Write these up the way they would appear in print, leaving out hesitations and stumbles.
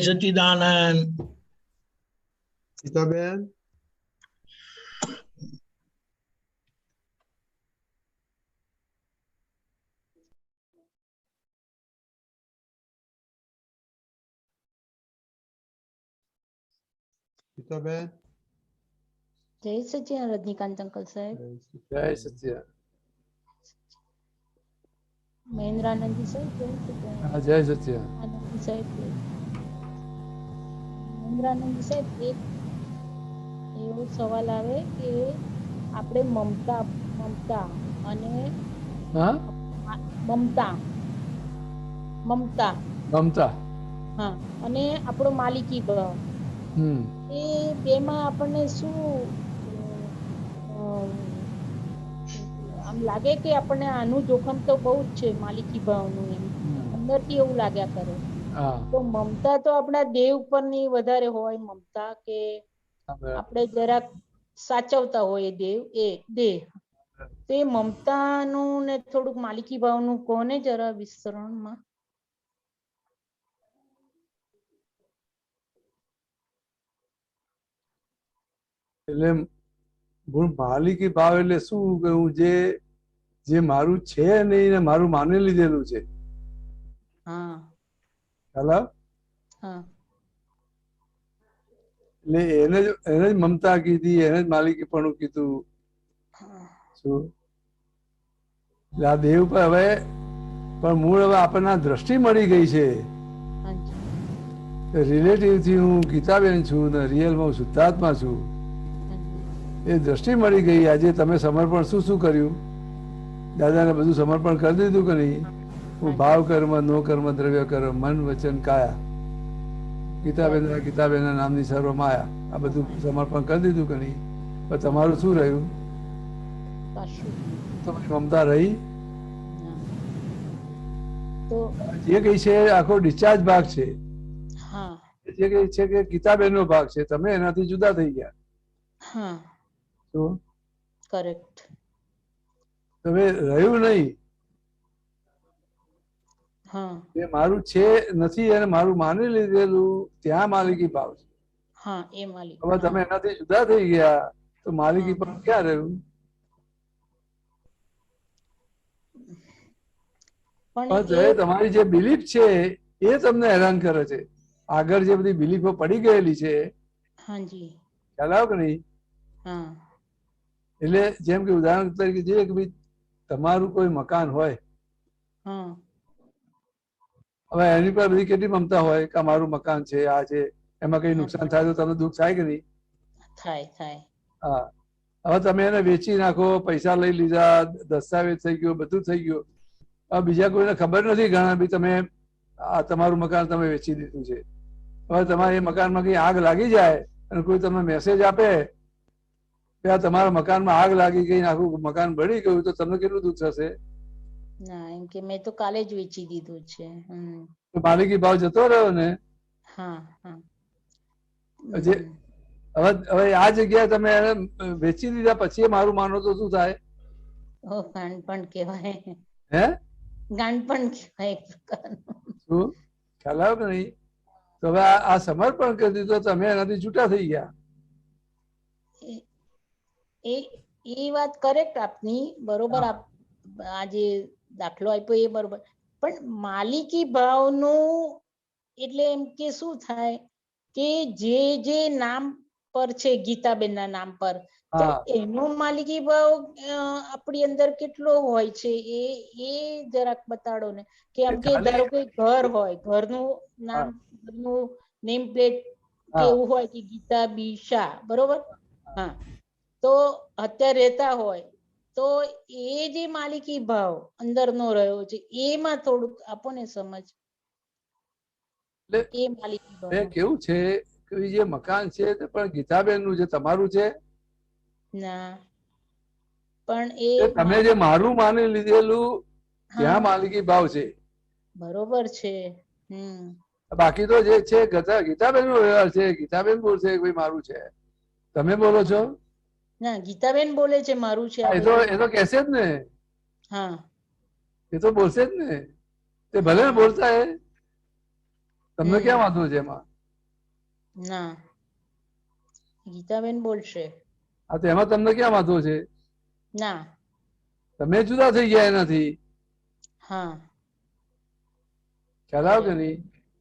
સચિદાનંદ. સીતાબેન, સીતાબેન, જય સચિન રજનીકાંત અંકલ સાહેબ. જય સચ્ચિદાનંદ. મહેન્દ્રાનંદજી સાહેબ જય હા, જય સચ્ચિદાનંદ. આનંદજી સાહેબ જય. મહેન્દ્રાનંદજી સાહેબ એક એવો સવાલ આવે કે આપણે મમતા મમતા અને હા, મમતા મમતા મમતા. હા અને આપણો માલિકી ભાવ એ બેમાં આપણને શું આમ લાગે કે આપણને આનું જોખમ તો બહુ જ છે માલિકી ભાવનું, એમ અંદરથી એવું લાગ્યા કરે. તો મમતા તો આપણા દેહ ઉપરની વધારે હોય મમતા, કે આપણે જરાક સાચવતા હોય દેહ. તો એ મમતાનું ને થોડુંક માલિકી ભાવનું કોને જરા વિસ્તરણમાં. એટલે માલિકી ભાવ એટલે શું કહ્યું, જે મારું છે નહીં ને મારું માની લીધેલું છે. હા ખ્યાલ? હા એટલે એને જ મમતા કીધી, એને જ માલિકીપણું કીધું. શું આ દેહ ઉપર હવે પણ મૂળ હવે આપણને દ્રષ્ટિ મળી ગઈ છે. રિલેટિવ થી હું ગીતાબેન છું ને રિયલમાં હું શુદ્ધાત્મા છું. એ દ્રષ્ટિ મળી ગઈ. આજે તમે સમર્પણ શું શું કર્યું? દાદાને બધું સમર્પણ કરી દીધું કે નહીં? હું ભાવ કર્મ, નો કર્મ, દ્રવ્ય કર્મ, મન વચન કાયા, ગીતાબેન નામની સર્વ માયા, આ બધું સમર્પણ કરી દીધું કે નહીં? પણ તમારું શું રહ્યું? તમારી મમતા રહી? જે કઈ છે આખો ડિસ્ચાર્જ ભાગ છે. જે કઈ છે કે ગીતાબેન નો ભાગ છે. તમે એનાથી જુદા થઈ ગયા. શું કરેક્ટ? તમે રહ્યું નહીં. એ મારું છે નથી અને મારું માની લીધેલું, ત્યાં માલિકી ભાવ છે. હવે તમે એનાથી જુદા થઈ ગયા તો માલિકી ભાવ ક્યાં રહ્યું? પણ તમારી જે બિલીફ છે એ તમને હેરાન કરે છે. આગળ જે બધી બિલીફો પડી ગયેલી છે, ખ્યાલ આવ્યો કે નહીં? એટલે જેમ કે ઉદાહરણ તરીકે જોઈએ કે ભાઈ તમારું કોઈ મકાન હોય, હવે એની પર બધી કેટલી મમતા હોય કે મારું મકાન છે, આ છે, એમાં કઈ નુકસાન થાય તો તમને દુઃખ થાય કે નહીં? થાય. હા, હવે તમે એને વેચી નાખો, પૈસા લઈ લીધા, દસ્તાવેજ થઈ ગયો, બધું થઈ ગયું. હવે બીજા કોઈને ખબર નથી ઘણા બી તમે આ તમારું મકાન તમે વેચી દીધું છે. હવે તમારે એ મકાનમાં કઈ આગ લાગી જાય અને કોઈ તમને મેસેજ આપે કે આ તમારા મકાનમાં આગ લાગી ગઈ, આખું મકાન બળી ગયું, તો તમને કેટલું દુઃખ થશે? ના, એમ કે મેં તો કાલે જ વેચી દીધું છે. તો માલિકી ભાવ જતો રહ્યો ને? હવે આ જગ્યાએ તમે એને વેચી દીધા પછી મારું માનો તો શું થાય? ગાંડપણ કહેવાય. હે? ગાંડપણ કહેવાય. શું ખ્યાલ આવ્યો કે નહીં? તો હવે આ સમર્પણ કરી દીધું, તમે એનાથી છૂટા થઈ ગયા. એ વાત કરેક્ટ આપની, બરોબર. આ જે દાખલો આપ્યો એ બરોબર, પણ માલિકી ભાવનું એટલે એમ કે શું થાય કે જે નામ પર છે, ગીતાબેન ના નામ પર, તો એનો માલિકી ભાવ આપણી અંદર કેટલો હોય છે એ જરાક બતાડો ને. કે આમ કે ધારો કે ઘર હોય, ઘરનું નામ, ઘરનું નેમ પ્લેટ કેવું હોય કે ગીતા બી શાહ, બરોબર. તો અત્યારે રહેતા હોય તો એ જે માલિકી ભાવ અંદરનો રહ્યો છે એમાં થોડુંક આપણને સમજ. એ માલિકી ભાવ કેવું છે કે જે મકાન છે તે પણ ગીતાબેન નું છે, તમારું છે? ના, પણ એ તમે જે મારું માની લીધેલું ત્યાં માલિકી ભાવ છે. બરોબર છે. બાકી તો જે છે ગીતાબેન નો વ્યવહાર છે. ગીતાબેન બોલશે કે ભાઈ મારું છે. તમે બોલો છો? ના, ગીતાબેન બોલે છે મારું છે. એ તો કહેશે જ ને. એ તો બોલશે જ ને. તે ભલે ને બોલતા હે. તમને ક્યાં વાંધો છે એમાં? ના, ગીતાબેન બોલશે. આ તો એમાં તમને ક્યાં વાંધો છે? ના. તમે જુદા થઈ ગયા એનાથી. હા. ખ્યાલ આવે કે નહીં?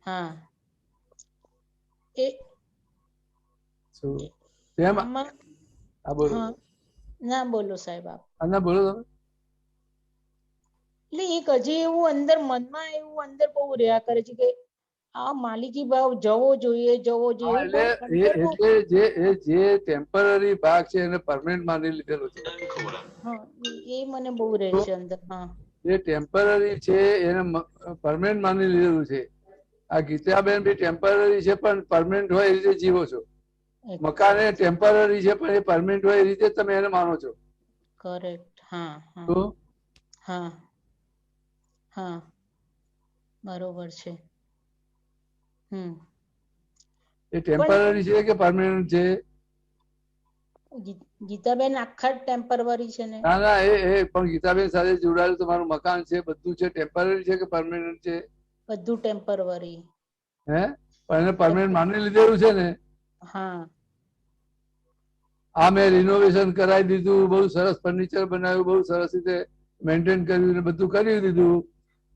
હા. એ શું તેમ? આમાં હા બોલો. હા, ના બોલો સાહેબ આપ. ના બોલો તમે. એટલે એક હજી એવું અંદર મનમાં એવું અંદર બહુ રહ્યા કરે છે કે આ માલિકી ભાવ જવો જોઈએ એવું એટલે બહુ અંદરનું. એટલે જે ટેમ્પરરી ભાગ છે એને પરમેનન્ટ માની લીધેલો છે. હા, એ મને બહુ રહે છે અંદર. હા, જે ટેમ્પરરી છે એને પરમેનન્ટ માની લીધેલું છે. આ ગીતાબેન બી ટેમ્પરરી છે પણ પરમેનન્ટ હોય એ રીતે જીવો છો. મકાન એ ટેમ્પરરી છે પણ એ પરમેનન્ટ હોય એ રીતે તમે એને માનો છો. કરેક્ટ. હા, હા, તો હા, હા, બરોબર છે. એ ટેમ્પરરી છે કે પરમેનન્ટ છે? ગીતાબેન આખા ટેમ્પરરી છે ને? ના ના, એ પણ ગીતાબેન સાથે જોડાયેલું તમારું મકાન છે બધું છે ટેમ્પરરી છે કે પરમેનન્ટ છે? બધું ટેમ્પરરી. હે? પણ એને પરમેનન્ટ માની લીધેલું છે ને? હા. આ મેં રિનોવેશન કરાવી દીધું, બહુ સરસ ફર્નિચર બનાવ્યું, બહુ સરસ રીતે મેન્ટેન કર્યું, બધું કરી દીધું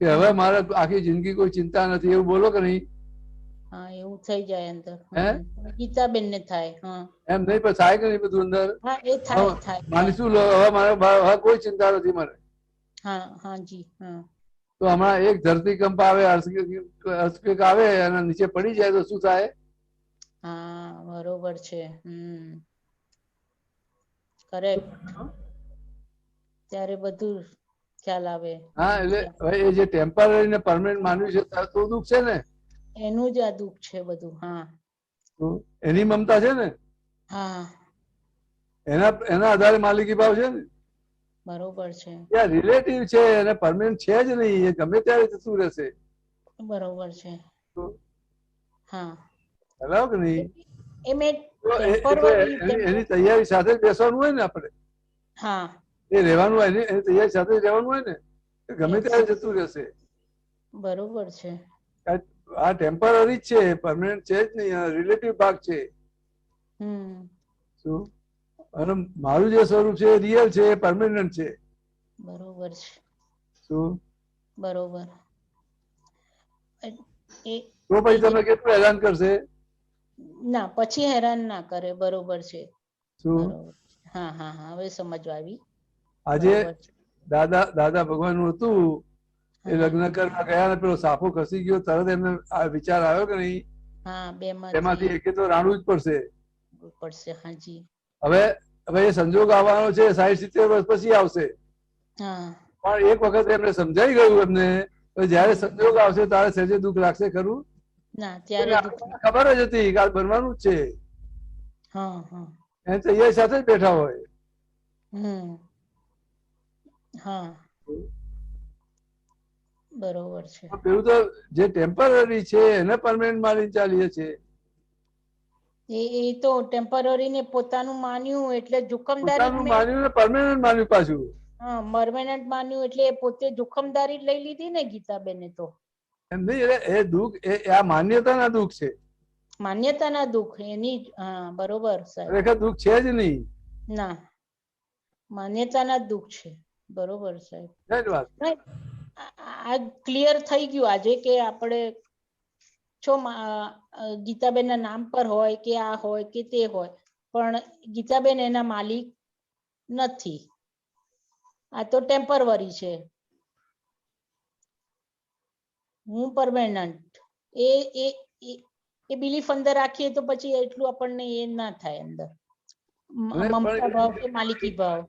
કે હવે મારે આખી જિંદગી કોઈ ચિંતા નથી એવું બોલો કે નહીં? હા, એવું થઈ જાય અંદર. હે? ગીતાબેન ને થાય. હા, એમ નહીં પણ થાય કે નહીં બધું અંદર? હા, એ થાય. માનીશું લો હવે હવે કોઈ ચિંતા નથી મને. હા, હા જી. હા. તો હમણાં એક ધરતીકંપ આવે, અર્થક્વેક આવે અને નીચે પડી જાય તો શું થાય? હા, બરોબર છે. કરેક્ટ. ત્યારે બધું ખ્યાલ આવે. હા, એટલે એ જે ટેમ્પરરી ને પરમેનન્ટ માન્યું છે તો દુઃખ છે ને? એનું જ આ દુઃખ છે બધું. હા. એની મમતા છે ને? હા. એના આધારે માલિકી ભાવ છે ને? બરોબર છે. ત્યાં રિલેટિવ છે અને પરમેનન્ટ છે જ નહીં, એ ગમે ત્યારે જતું રહેશે. બરોબર છે. હા. હેલો કે નહીં? એ મેં તો ટેમ્પરરી. એની તૈયારી સાથે જ બેસવાનું હોય ને આપણે. હા. એ રહેવાનું હોય એની તૈયારી સાથે જ રહેવાનું હોય ને, ગમે ત્યારે જતું રહેશે. બરોબર છે. આ ટેમ્પરરી જ છે, પરમેનન્ટ છે જ નહીં, રિલેટિવ ભાગ છે. શું? અને મારું જે સ્વરૂપ છે એ રિયલ છે, એ પરમેનન્ટ છે. બરોબર છે. શું? બરોબર. તો પછી તમે કેટલું હેરાન કરશે? ના, પછી હેરાન ના કરે. બરોબર છે. શું? બરોબર. હા, હા, હા, હવે સમજવા આવી. આજે દાદા ભગવાન નું હતું, એ લગ્ન કરવા ગયા ને પેલો સાફો ખસી ગયો, તરત એમને વિચાર આવ્યો કે નહીં? હા, એમાંથી એકે તો રાણવું જ પડશે. પડશે. હાજી. હવે એ સંજોગ આવવાનો છે, 60-70 વર્ષ પછી આવશે. હા. પણ એક વખત એમને સમજાઈ ગયું એમને, જયારે સંજોગ આવશે ત્યારે સહેજે દુઃખ લાગશે ખરું? ના, ત્યારે દુઃખ. ખબર જ હતી કે આ બનવાનું જ છે. હા, હા. એની તૈયારી સાથે જ બેઠા હોય. હા. બરોબર છે. પેલું તો જે ટેમ્પરરી છે એને પરમેનન્ટ માની ચાલીએ છે. એ તો ટેમ્પરરી ને પોતાનું માન્યું એટલે જોખમદારી પોતાનું માન્યું ને પરમેનન્ટ માન્યું પાછું. હા, પરમેનન્ટ માન્યું એટલે પોતે જોખમદારી લઈ લીધી ને ગીતાબેને તો. એમ નહીં, એ દુઃખ આ માન્યતાના દુઃખ છે. માન્યતાના દુઃખ એની. હા, બરોબર સાહેબ. ખરેખર દુઃખ છે જ નહીં. ના, માન્યતાના જ દુઃખ છે. બરોબર સાહેબ. વાત આ ક્લિયર થઈ ગયું આજે કે આપણે છો ગીતાબેન ના નામ પર હોય કે આ હોય કે તે હોય, પણ ગીતાબેન એના માલિક નથી. આ તો ટેમ્પરરી છે. હું પરમેનન્ટ. એ બિલીફ અંદર રાખીએ તો પછી એટલું આપણને એ ના થાય અંદર. મમતા ભાવ કે માલિકી ભાવ.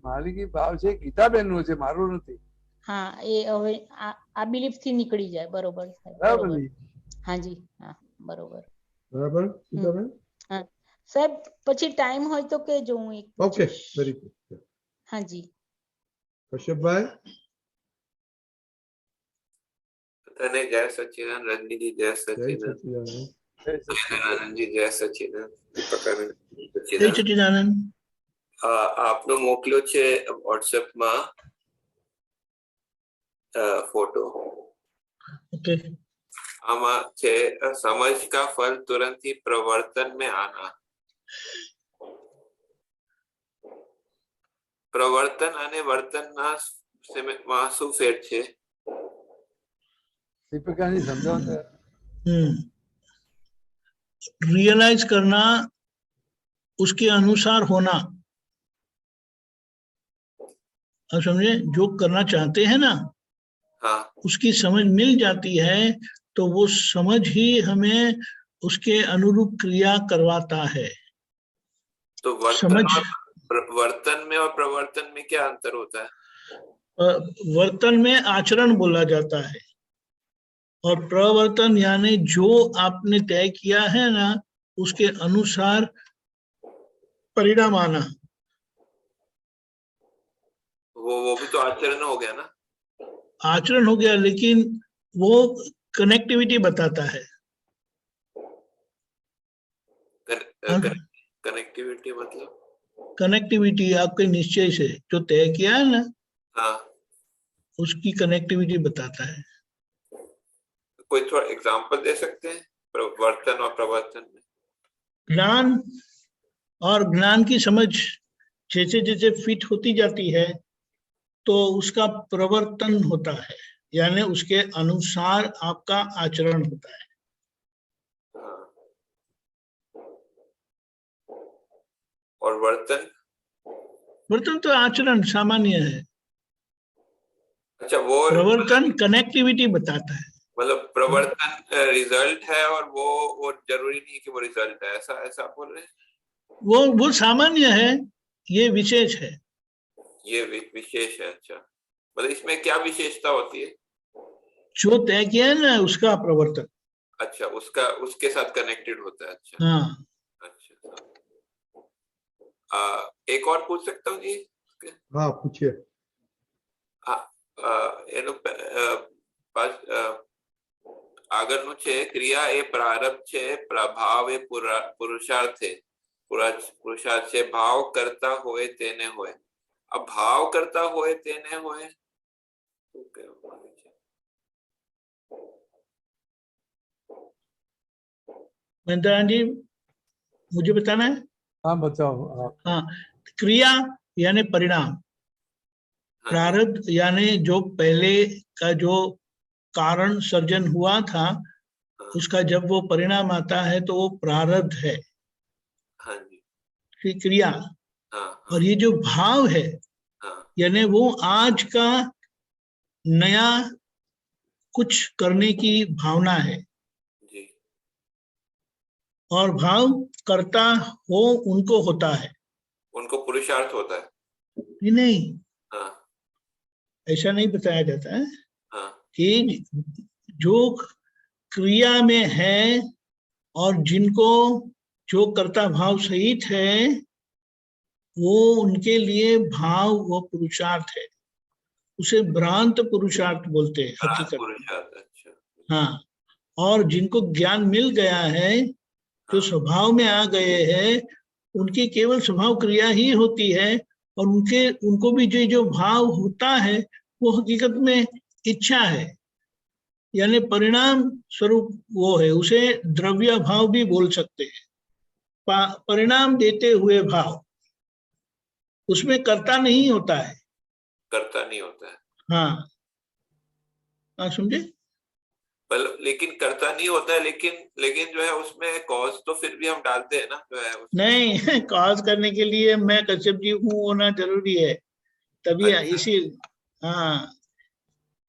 માલિકી ભાવ છે ગીતાબેન નો છે, મારું નથી. હા, એ હવે આ બિલીફ થી નીકળી જાય. બરોબર. બરાબર. હાજી. હા, બરોબર. બરાબર. હા સાહેબ, પછી ટાઈમ હોય તો કેજો. હું એક ઓકે, વેરી ગુડ. હાજી. કશ્યપભાઈ. તને જય સચિદાનંદ, રજનીજી જય સચિદાનંદ, આનંદજી જય સચિદાનંદ, જય સચિદાનંદ. આપનો મોકલ્યો છે વોટ્સએપમાં ફોટો. ઓકે. આમાં છે સમજ का फल तुरंत ही प्रवर्तन में आना। प्रवर्तन અને વર્તનના માં શું ફેર છે? દીપિકાની સમજાવો તો. रियलाइज करना, उसके अनुसार होना। आप समझे, जो करना चाहते हैं ना, हाँ, उसकी समझ मिल जाती है तो वो समझ ही हमें उसके अनुरूप क्रिया करवाता है। तो वर्तन में और प्रवर्तन में क्या अंतर होता है? वर्तन में आचरण बोला जाता है और प्रवर्तन यानी जो आपने तय किया है ना, उसके अनुसार परिणाम आना। वो भी तो आचरण हो गया ना? आचरण हो गया, लेकिन वो कनेक्टिविटी बताता है। कनेक्टिविटी मतलब? कनेक्टिविटी आपके निश्चय से जो तय किया है ना, हाँ, उसकी कनेक्टिविटी बताता है। कोई थोड़ा एग्जांपल दे सकते हैं वर्तन और प्रवर्तन में? ज्ञान और ज्ञान की समझ जैसे जैसे फिट होती जाती है तो उसका प्रवर्तन होता है, यानी उसके अनुसार आपका आचरण होता है। हाँ। और वर्तन? वर्तन तो आचरण सामान्य है। अच्छा, वो प्रवर्तन कनेक्टिविटी बताता है। मतलब प्रवर्तन रिजल्ट है और वो जरूरी नहीं कि वो रिजल्ट है, ऐसा ऐसा आप बोल रहे हैं? वो सामान्य है, ये विशेष है। ये विशेष है। अच्छा, मतलब इसमें क्या विशेषता होती है? जो तय किया है ना, उसका प्रवर्तन। अच्छा, उसके साथ कनेक्टेड होता है। अच्छा, हाँ। अच्छा, एक और पूछ सकता हूँ जी? हाँ, पूछिए। આગળનું છે ક્રિયા એ પ્રારબ્ધ છે, પ્રભાવ એ પુરુષાર્થ છે, પુરુષાર્થ છે, ભાવ કરતા હોય તેને હોય। આ ભાવ કરતા હોય તેને હોય શું કહેવા માંગે છે? मंत्रान जी, मुझे बताना है। हाँ, बताओ। हाँ, क्रिया यानी परिणाम, प्रारब्ध यानी जो पहले का जो कारण सर्जन हुआ था, उसका जब वो परिणाम आता है तो वो प्रारब्ध है। हाँ जी। क्रिया। और ये जो भाव है, यानी वो आज का नया कुछ करने की भावना है। जी। और भाव करता हो उनको होता है, उनको पुरुषार्थ होता है। नहीं, हाँ। ऐसा नहीं बताया जाता है। हाँ। कि जो क्रिया में है और जिनको जो कर्ता भाव सहित है, वो उनके लिए भाव वो पुरुषार्थ है। उसे भ्रांत पुरुषार्थ बोलते हैं हकीकत में। अच्छा। हाँ, और जिनको ज्ञान मिल गया है, जो स्वभाव में आ गए हैं, उनकी केवल स्वभाव क्रिया ही होती है और उनको भी जो भाव होता है वो हकीकत में इच्छा है, यानी परिणाम स्वरूप वो है। उसे द्रव्य भाव भी बोल सकते हैं, परिणाम देते हुए भाव। उसमें कर्ता नहीं होता है। कर्ता नहीं होता है। हाँ, समझे? लेकिन कर्ता नहीं होता है, लेकिन जो है उसमें कॉज तो फिर भी हम डालते हैं ना, जो है नहीं, कॉज करने के लिए मैं कश्यप जी हूँ होना जरूरी है, तभी। अच्छा। इसी हाँ,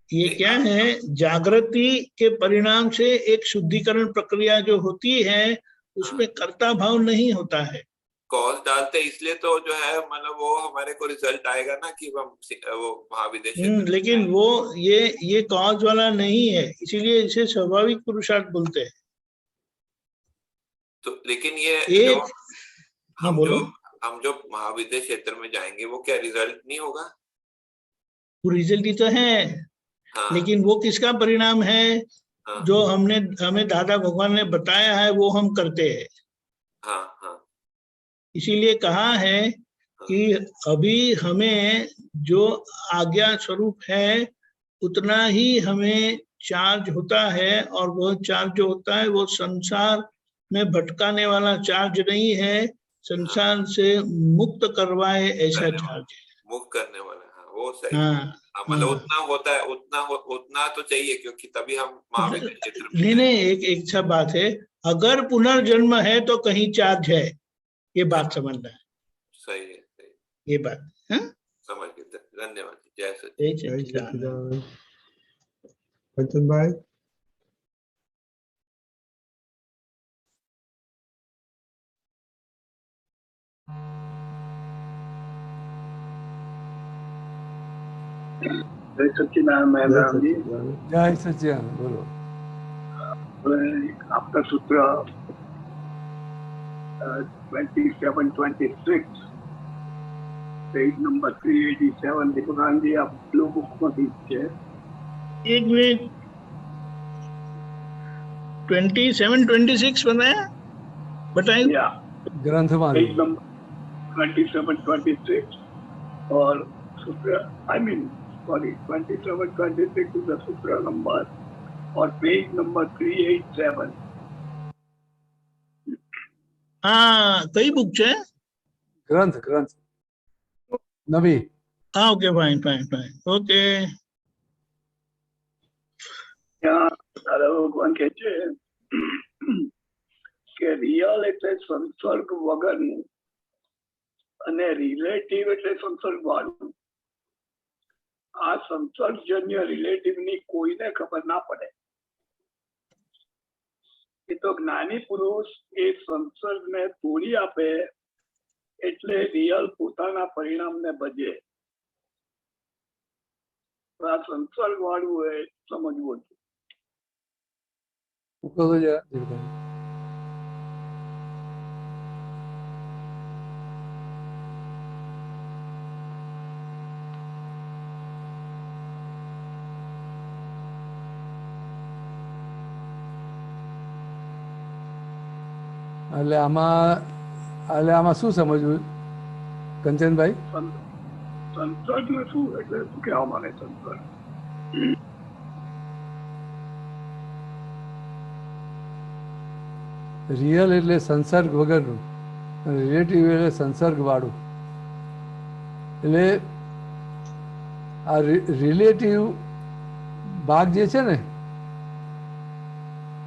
ये क्या है, जागृति के परिणाम से एक शुद्धिकरण प्रक्रिया जो होती है, उसमें कर्ता भाव नहीं होता है। कॉज डालते इसलिए तो जो है मतलब वो हमारे को रिजल्ट आएगा ना कि हम वो महाविदेश। लेकिन वो ये कॉज वाला नहीं है, इसीलिए इसे स्वाभाविक पुरुषार्थ बोलते हैं। तो लेकिन ये हम जो महाविद्या क्षेत्र में जाएंगे वो क्या रिजल्ट नहीं होगा? वो रिजल्ट ही तो है। हाँ। लेकिन वो किसका परिणाम है? हाँ। जो हमें दादा भगवान ने बताया है वो हम करते हैं। हाँ, हाँ। इसीलिए कहा है कि अभी हमें जो आज्ञा स्वरूप है उतना ही हमें चार्ज होता है, और वह चार्ज जो होता है वो संसार में भटकाने वाला चार्ज नहीं है, संसार से मुक्त करवाए ऐसा चार्ज है। मुक्त करने वाला, हाँ वो सही। हाँ हाँ, मतलब हाँ। उतना होता है, उतना तो चाहिए, क्योंकि तभी हम महावीर के क्षेत्र में नहीं नहीं, एक अच्छा बात है, अगर पुनर्जन्म है तो कहीं चार्ज है, ये बात समझना है, सही है, सही, ये बात। हाँ, समझ गए। धन्यवाद। जय सचिदानंद। जय जय सच्चिदानंद। सच्चिदानंद। कंचन भाई, जय सच्चिदानंद जय महेंद्र जी। सच्चिदानंद। जय सच्चिदानंद, बोलो। आपका सूत्र 2726 पेज नंबर 387 दीपकांत जी आप ब्लू बुक में છે। एक मिनट, 2726 बनाया, बताइए। या ગ્રંથ માં पेज नंबर 2726 और सूत्र I mean sorry 2726 is the सूत्र नंबर और पेज नंबर 387। हाँ, कई बुक है। ગ્રંથ ગ્રંથ નવી. हाँ, okay, fine fine fine, okay. ત્યાં દાદા ભગવાન કહે છે કે રિયલ એટલે સંસર્ગ વગરનું અને રિલેટિવ એટલે સંસર્ગ વાળું. આ સંસર્ગજન્ય રિલેટિવની કોઈને ખબર ના પડે. એ તો જ્ઞાની પુરુષ એ સંસર્ગને તોડી આપે એટલે રિયલ પોતાના પરિણામને ભજે. આ સંસર્ગ વાળું હોય સમજવું. મૂકો તો જરા ધીરુભાઈ. એટલે આમાં શું સમજવું કંચનભાઈ? સંસર્ગ ને શું એટલે શું કહેવા માંગે સંસર્ગ? રિયલ એટલે સંસર્ગ વગરનું, રિલેટિવ એટલે સંસર્ગ વાળું. એટલે આ રિલેટિવ ભાગ જે છે ને,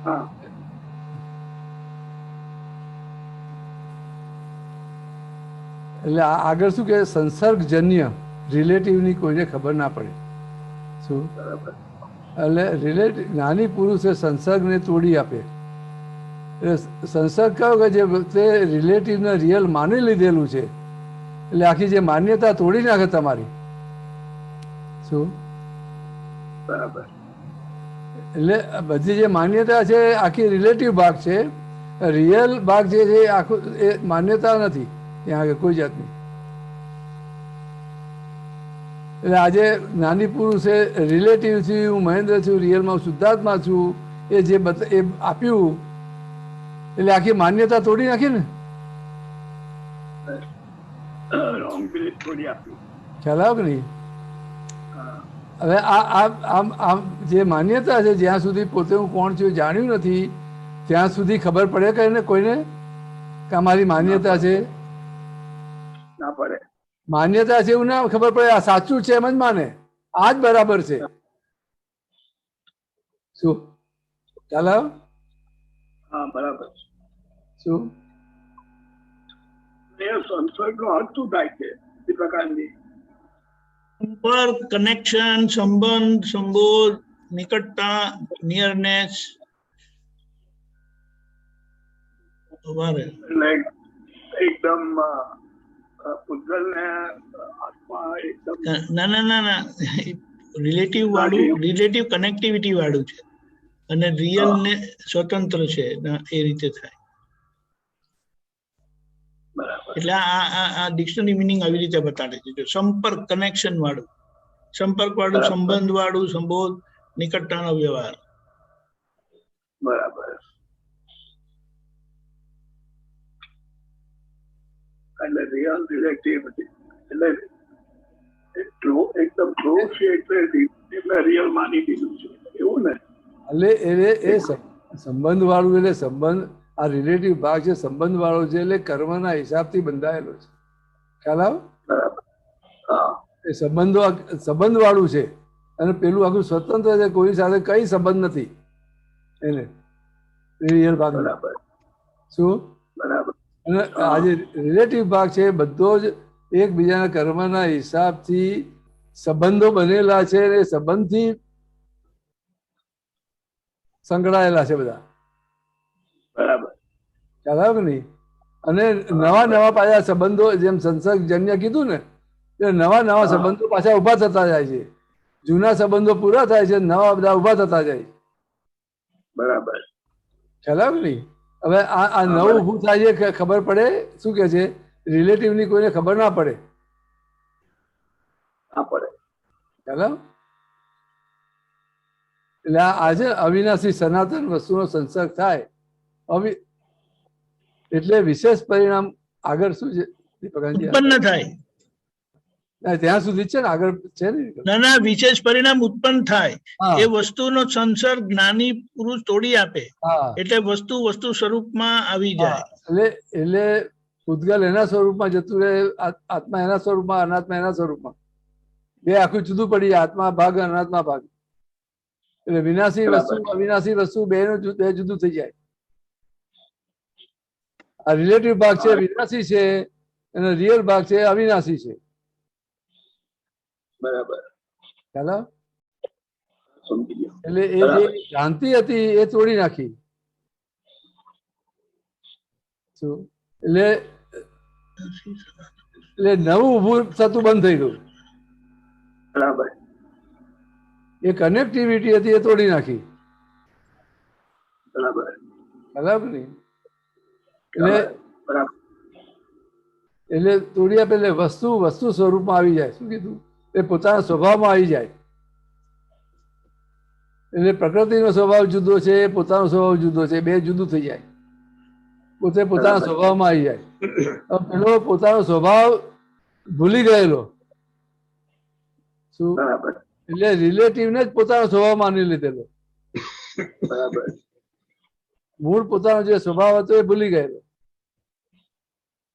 હા એટલે આગળ શું કે સંસર્ગજન્ય રિલેટિવની કોઈને ખબર ના પડે. શું બરાબર. એટલે જ્ઞાની પુરુષે સંસર્ગને તોડી આપે. એટલે સંસર્ગ કયો કે જે તે રિલેટિવને રિયલ માની લીધેલું છે, એટલે આખી જે માન્યતા તોડી નાખે તમારી. શું બરાબર. એટલે બધી જે માન્યતા છે આખી રિલેટિવ ભાગ છે, રિયલ ભાગ જે છે આખું એ માન્યતા નથી ત્યાં આગળ કોઈ જાતની. એટલે આજે જ્ઞાની પુરુષે રિલેટિવ છું, હું મહેન્દ્ર છું, રિયલમાં હું શુદ્ધાત્મા છું, એ જે એ આપ્યું એટલે આખી માન્યતા તોડી નાખી ને. રોંગ બિલીફ તોડી આપ્યું. ખ્યાલ આવ્યો કે નહીં? હા. હવે આમ જે માન્યતા છે, જ્યાં સુધી પોતે હું કોણ છું જાણ્યું નથી ત્યાં સુધી ખબર પડે કે એને કોઈને કે મારી માન્યતા છે, ના પડે. માન્યતા છે એવું ના ખબર પડે. આ સાચું છે એમ જ માને, આ જ બરાબર છે. શું ખ્યાલ આવ્યો? હા બરાબર. શું એ સંસર્ગનો અર્થ શું થાય છે એ પ્રકારની? संपर्क, कनेक्शन, संबंध, संबोध, निकटता, नियरनेस, हमारे એટલે એકદમ પૂતગલને આત્મા એકદમ ના ના ના ના, રિલેટિવ વાળું, રિલેટિવ કનેક્ટિવિટી વાળું છે, અને રિયલ ને સ્વતંત્ર છે, એ રીતે થાય. બરાબર. એટલે આ ડિક્શનરી મિનિંગ આવી રીતે બતાડે છે. જો સંપર્ક, કનેક્શન વાળું, સંપર્ક વાળું, બરાબર. સંબંધ વાળું, સંબોધ, નિકટતાનો વ્યવહાર. બરાબર. એટલે રિયલ રિલેટિવિટી એટલે એકદમ ક્લોઝ છે એટલે રિયલ માની દીધું છે એવું ને? એટલે એ સંબંધ વાળું, એટલે સંબંધ, આ રિલેટિવ ભાગ છે, સંબંધ વાળો છે, એટલે કર્મના હિસાબથી બંધાયેલો છે. ખ્યાલ આવે? બરાબર. હા. એ સંબંધ વાળું છે, અને પેલું આખું સ્વતંત્ર છે, કોઈ સાથે કઈ સંબંધ નથી એને રિયલ ભાગ. બરાબર. શું? બરાબર. અને આ જે રિલેટિવ ભાગ છે બધો જ એકબીજાના કર્મના હિસાબથી સંબંધો બનેલા છે, અને સંબંધથી સંકળાયેલા છે બધા. બરાબર. ખ્યાલ આવે કે નહીં? અને નવા નવા પાછા સંબંધો, જેમ સંસર્ગજન્ય કીધું ને, એટલે નવા નવા સંબંધો પાછા ઉભા થતા જાય છે. જૂના સંબંધો પૂરા થાય છે, નવા બધા ઉભા થતા જાય. બરાબર. ખ્યાલ આવે કે નહીં? હવે આ નવું ઊભું થાય છે, ખબર પડે? શું કે છે? રિલેટિવની કોઈને ખબર ના પડે. ના પડે. ખ્યાલ આવે? એટલે આજે અવિનાશી સનાતન વસ્તુનો સંસર્ગ થાય, એટલે વિશેષ પરિણામ આગળ શું છે દીપકાનજી? ઉત્પન્ન થાય. ત્યાં સુધી છે ને, આગળ છે ને. નાના વિશેષ પરિણામ ઉત્પન્ન થાય. હા. એ વસ્તુનો સંસર્ગ જ્ઞાની પુરુષ તોડી આપે, હા, એટલે વસ્તુ સ્વરૂપમાં આવી જાય. એટલે પૂતગલ એના સ્વરૂપમાં જતું રહે, આત્મા એના સ્વરૂપમાં, અનાત્મા એના સ્વરૂપમાં. બે આખું જુદું પડી જાય, આત્મા ભાગ અનાત્મા ભાગ. એટલે વિનાશી વસ્તુ અવિનાશી વસ્તુ બે જુદું થઈ જાય. આ રિલેટિવ ભાગ છે વિનાશી છે, અને રિયલ ભાગ છે અવિનાશી છે. બરાબર. ખ્યાલ આવે? સમજી ગયો. એટલે એ જે ભ્રાંતિ હતી એ તોડી નાખી. શું? એટલે નવું ઊભું થતું બંધ થઈ ગયું. બરાબર. એ કનેક્ટિવિટી હતી એ તોડી નાખી. બરાબર. બરાબર ને? એટલે બરાબર. એટલે તોડી આપે, એટલે વસ્તુ સ્વરૂપમાં આવી જાય. શું કીધું? એ પોતાના સ્વભાવમાં આવી જાય. એટલે પ્રકૃતિનો સ્વભાવ જુદો છે, પોતાનો સ્વભાવ જુદો છે, બે જુદું થઈ જાય. પોતે પોતાના સ્વભાવમાં આવી જાય. પેલો પોતાનો સ્વભાવ ભૂલી ગયેલો. શું? બરાબર. એટલે રિલેટિવને જ પોતાનો સ્વભાવ માની લીધેલો. બરાબર. મૂળ પોતાનો જે સ્વભાવ હતો એ ભૂલી ગયેલો.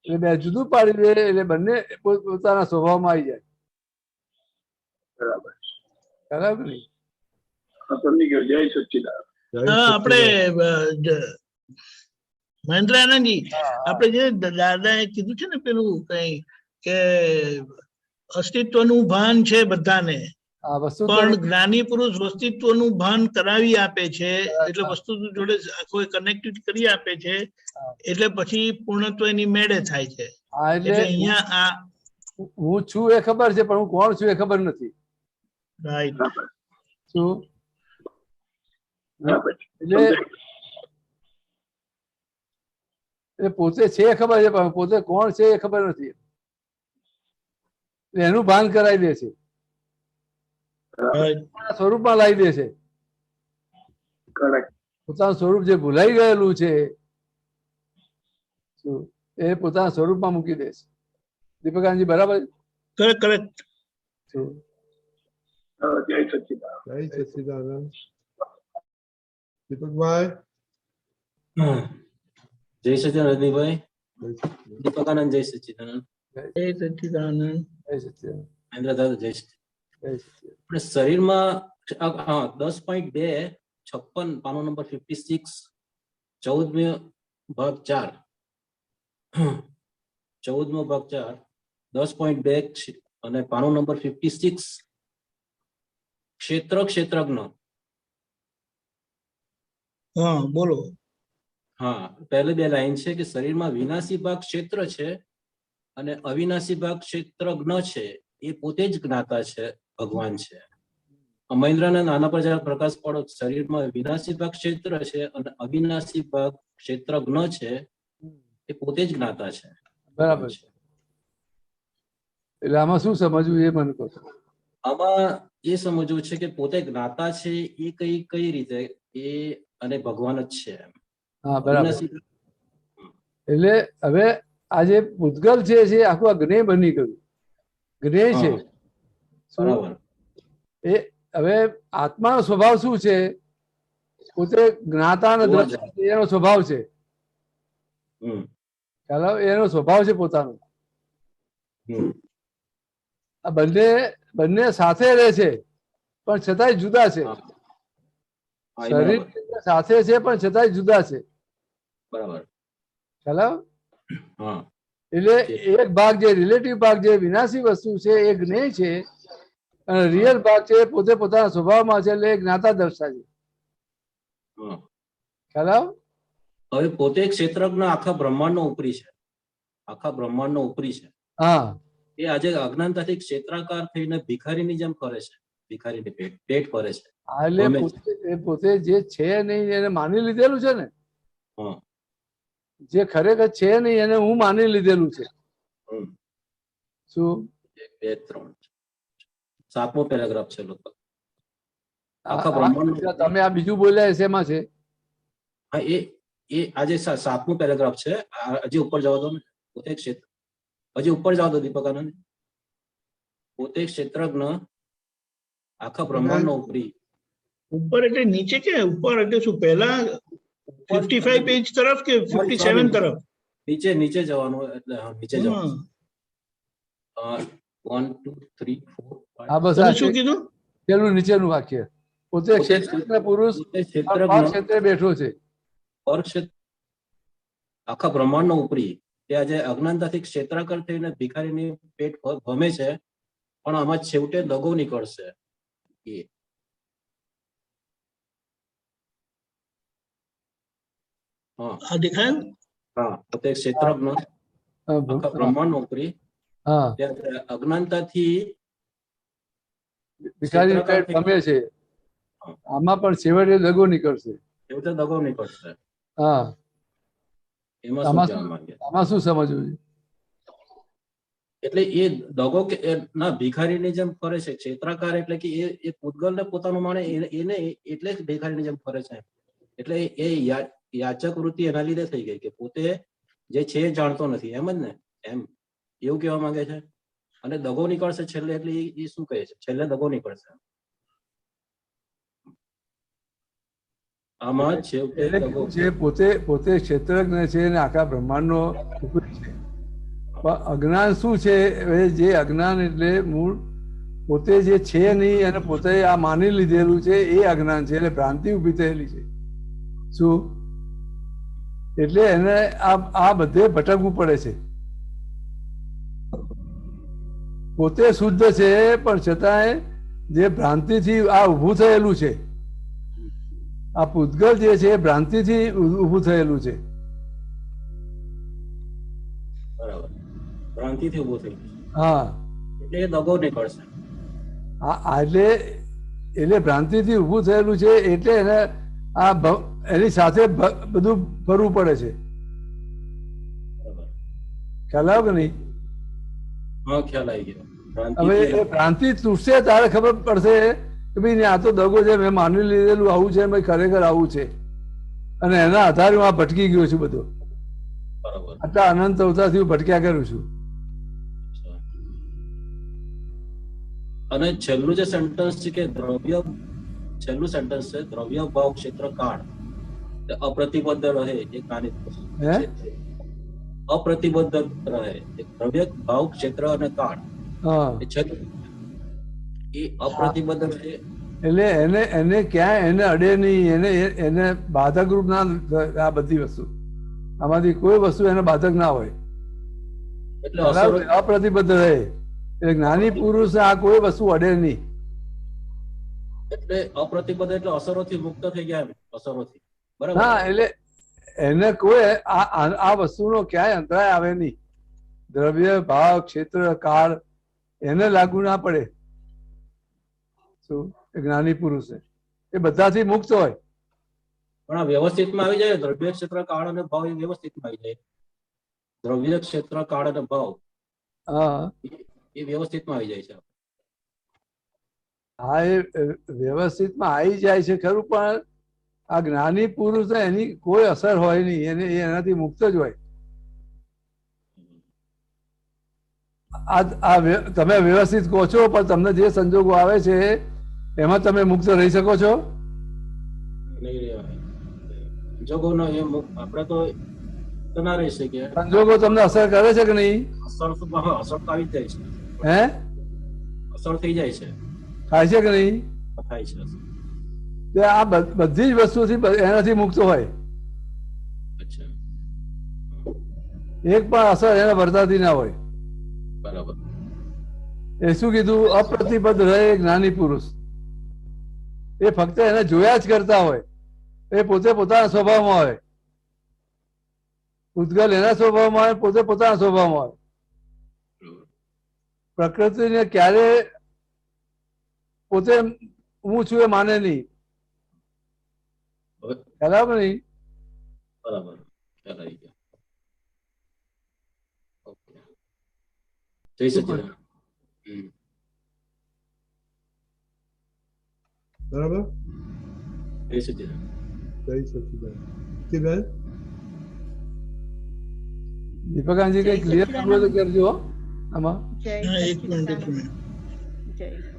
એટલે બે જુદું પાડી દે, એટલે બંને પોતાના સ્વભાવમાં આવી જાય. બરાબર. બરાબર ને? સમજી ગયો. જય સચ્ચિદાનંદ. આપણે મહેન્દ્ર આનંદજી, આપણે જે દાદાએ કીધું છે ને પેલું કઈ કે અસ્તિત્વનું ભાન છે બધાને, આ વસ્તુ પણ જ્ઞાની પુરુષ અસ્તિત્વનું ભાન કરાવી આપે છે, એટલે વસ્તુ જોડે કોઈ કનેક્ટિવિટી કરી આપે છે, એટલે પછી પૂર્ણત્વ એની મેળે થાય છે. એટલે અહીંયા આ હું છું એ ખબર છે, પણ હું કોણ છું એ ખબર નથી. રાઈટ. શું? બરાબર. એટલે પોતે છે એ ખબર છે, પણ પોતે કોણ છે એ ખબર નથી. એનું ભાન કરાવી દે છે, સ્વરૂપમાં લાવી દે છે. પોતાનું સ્વરૂપ જે ભૂલાઈ ગયેલું છે એ પોતાના સ્વરૂપમાં મૂકી દે છે. દીપકાનંદજી બરાબર? Correct correct. જય સચ્ચિદાનંદ. જય સચ્ચિદાનંદ. દીપકભાઈ. જય સચ્ચિદાનંદ રજનીભાઈ. દીપકાનંદ જય સચ્ચિદાનંદ. જય સચ્ચિદાનંદ. જય સચ્ચિદાનંદ. મહેન્દ્ર દાદા જય સચ્ચિદાનંદ. જય સચ્ચિદાનંદ. શરીરમાં 10.2 56 પાનો નંબર 56 14મી ભાગ 4 14મો ભાગ 4 10.2 અને પાનો નંબર 56 ક્ષેત્રજ્ઞ. હા બોલો. હા, પહેલી બે લાઈન છે કે શરીરમાં વિનાશી ભાગ ક્ષેત્ર છે અને અવિનાશી ભાગ ક્ષેત્રજ્ઞ છે. એ પોતે જ જ્ઞાતા છે, ભગવાન છે. મહેન્દ્રના નાના પર જરા પ્રકાશ પડો. શરીરમાં વિનાશી ભાગ ક્ષેત્ર છે અને અવિનાશી ભાગ ક્ષેત્રજ્ઞ છે. એ પોતે જ જ્ઞાતા છે. બરાબર છે. એટલે આમાં શું સમજવું એ મને કહો. આમાં એ સમજવું છે કે પોતે જ્ઞાતા છે એ કઈ રીતે એ અને ભગવાન જ છે. હા બરાબર. એટલે હવે આ જે પૂતગલ છે આખું આ જ્ઞેય બની ગયું. જ્ઞેય છે. બરાબર. એ હવે આત્માનો સ્વભાવ શું છે? પોતે જ્ઞાતા અને દ્રષ્ટા છે, એનો સ્વભાવ છે. હમ ખ્યાલ આવે? એનો સ્વભાવ છે પોતાનો. હમ આ બંને સાથે રહે છે પણ છતાંય જુદા છે. હા, એ શરીર બરાબર સાથે છે પણ છતાંય જુદા છે. બરાબર. ખ્યાલ આવે? હા એટલે એક ભાગ જે રિલેટિવ ભાગ જે વિનાશી વસ્તુ છે એ જ્ઞેય છે, અને રિયલ ભાગ છે પોતે પોતાના સ્વભાવમાં છે, એટલે એ જ્ઞાતા દ્રષ્ટા છે. હા. ખ્યાલ આવે? હવે પોતે ક્ષેત્રજ્ઞ આખા બ્રહ્માંડનો ઉપરી છે, આખા બ્રહ્માંડનો ઉપરી છે. હા, એ આજે અજ્ઞાનતાથી ક્ષેત્રાકાર થઈને ભિખારીની જેમ ફરે છે, ભિખારીની પેટ ફરે છે. એટલે ગમે પોતે જે છે નહીં એને માની લીધેલું છે ને, હા. જે ખરેખર છે નહીં એને હું માની લીધેલું છે. હમ. શું? 1 2 3 7મો પેરેગ્રાફ છે લગભગ. આખા બ્રહ્માંડ તમે આ બીજું બોલ્યા શેમાં છે? હા, એ આજે 7મો પેરેગ્રાફ છે. હજી ઉપર જવા દો ને. પોતે ક્ષેત્ર, હજી ઉપર જવા દો દીપક આનંદ. પોતે ક્ષેત્રજ્ઞ આખા બ્રહ્માંડનો ઉપરી. ઉપર એટલે નીચે કે ઉપર એટલે શું? પહેલા 55 પેજ તરફ કે 57 તરફ? નીચે જવાનું, એટલે હા નીચે જવાનું. 1 2 3 4 આ બસ તમે આ શું કીધું? પેલું નીચેનું વાક્ય. પોતે ક્ષેત્રજ્ઞ પુરુષ ક્ષેત્રે બેઠો છે. આખા બ્રહ્માંડનો ઉપરી તે આજે અજ્ઞાનતાથી ક્ષેત્રાકાર થઈને ભિખારીની પેટ ભમે છે, પણ આમાં છેવટે દગો નીકળશે. આ દેખાય? હા, પોતે ક્ષેત્રજ્ઞ આખા બ્રહ્માંડનો ઉપરી હા, ત્યારે અજ્ઞાનતાથી ભિખારી પેટ ગમે છે, આમાં પણ છેવટે દગો નીકળશે. છેવટે દગો નીકળશે. હા, એમાં શું કહેવા માંગે? આમાં શું સમજવું છે? એટલે એ દગો કે ના ભિખારીની જેમ ફરે છે. ક્ષેત્રાકાર એટલે કે એ પૂતગલને પોતાનું માને એને એટલે જ ભિખારીની જેમ ફરે છે. એટલે એ યાચક વૃત્તિ એના લીધે થઈ ગઈ કે પોતે જે છે એ જાણતો નથી, એમ જ ને, એમ એવું કહેવા માંગે છે. અને દગો નીકળશે છેલ્લે, એટલે એ શું કહે છે? છેલ્લે દગો નીકળશે. આમાં છેવટે દગો છે. પોતે ક્ષેત્રજ્ઞ છે અને આખા બ્રહ્માંડનો ઉપરી છે. પણ અજ્ઞાન શું છે? જે અજ્ઞાન એટલે મૂળ પોતે જે છે નહીં અને પોતે આ માની લીધેલું છે એ અજ્ઞાન છે, એટલે ભ્રાંતિ ઉભી થયેલી છે. શું? એટલે એને આ બધે ભટકવું પડે છે. પોતે શુદ્ધ છે પણ છતાંય જે ભ્રાંતિથી આ ઊભું થયેલું છે, આ પૂતગલ જે છે એ ભ્રાંતિથી ઊભું થયેલું છે. બરાબર, ભ્રાંતિથી ઉભું થઈ ગયું. હા, એટલે એ દગો નીકળશે. એટલે ભ્રાંતિથી ઊભું થયેલું છે, એટલે એને એની સાથે બધું ફરવું પડે છે. ખ્યાલ આવ્યો કે નહીં? હા, ખ્યાલ આવી ગયો. હવે એ ભ્રાંતિ તૂટશે તારે ખબર પડશે કે ભાઈ આ તો દગો છે, મેં માની લીધેલું આવું છે, ભાઈ ખરેખર આવું છે, અને એના આધારે હું આ ભટકી ગયો છું. બધો આટલા અનંત અવતારથી હું ભટક્યા કરું છું. અને છેલ્લું જે સેન્ટન્સ છે કે દ્રવ્ય, છેલ્લું સેન્ટન્સ છે દ્રવ્ય ભાવ ક્ષેત્ર કાળ અપ્રતિબદ્ધ રહે. એક નાની અપ્રતિબદ્ધ રહે. દ્રવ્ય ભાવ ક્ષેત્ર અને કાળ એ અપ્રતિબદ્ધ રહે. એટલે એને ક્યાંય એને અડે નહીં, એને બાધક રૂપ ના. આ બધી વસ્તુ આમાંથી કોઈ વસ્તુ એને બાધક ના હોય, એટલે અપ્રતિબદ્ધ રહે. એટલે જ્ઞાની પુરુષ આ કોઈ વસ્તુ અડે નહીં. એટલે અપ્રતિબદ્ધ એટલે અસરોથી મુક્ત થઈ ગયા એમ, અસરોથી. બરાબર. હા, એટલે એને કોઈ આ વસ્તુનો ક્યાંય અંતરાય આવે નહીં. દ્રવ્ય ભાવ ક્ષેત્ર કાળ એને લાગુ ના પડે. શું? જ્ઞાની પુરુષ એ બધાથી મુક્ત હોય. પણ આ વ્યવસ્થિતમાં આવી જાય. દ્રવ્ય ક્ષેત્ર કાળ અને ભાવ એ વ્યવસ્થિતમાં આવી જાય. દ્રવ્ય ક્ષેત્ર કાળ અને ભાવ એ વ્યવસ્થિતમાં આવી જાય છે. હા, એ વ્યવસ્થિતમાં આવી જાય છે ખરું, પણ આ જ્ઞાની પુરુષ એની કોઈ અસર હોય નહીં, એનાથી મુક્ત જ હોય. તમે વ્યવસ્થિત કહો છો, પણ તમને જે સંજોગો આવે છે એમાં તમે મુક્ત રહી શકો છો? નહીં રહેવાય. સંજોગોનો એ આપણે તો ના રહી શકીએ. સંજોગો તમને અસર કરે છે કે નહીં? અસર તો આવી જ જાય છે. હે, અસર થઈ જાય છે. થાય છે કે નહીં? થાય છે. તે આ બધી જ વસ્તુથી એનાથી મુક્ત હોય, અચ્છા, એક પણ અસર એને વર્તાતી ના હોય. બરાબર. એ શું કીધું? અપ્રતિબદ્ધ રહે જ્ઞાની પુરુષ. એ ફક્ત એને જોયા જ કરતા હોય, એ પોતે પોતાના સ્વભાવમાં હોય. ઉદ્ગલ એના સ્વભાવમાં હોય, પોતે પોતાના સ્વભાવમાં હોય. પ્રકૃતિને ક્યારે પોતે હું છું એ માને નહીં. ખ્યાલ આવે નહીં? બરાબર, ખ્યાલ આવી ગયો. ઓકે, જય સચિદાનંદ. બરાબર, જય સચિદાનંદ. જય સચિદાનંદ. સચિદાનંદ, દીપકાનજી કઈ ક્લિયર કરવું તો કરજો હો આમાં. હા, એક મિનિટ, એક મિનિટ. જય સચિદાનંદ.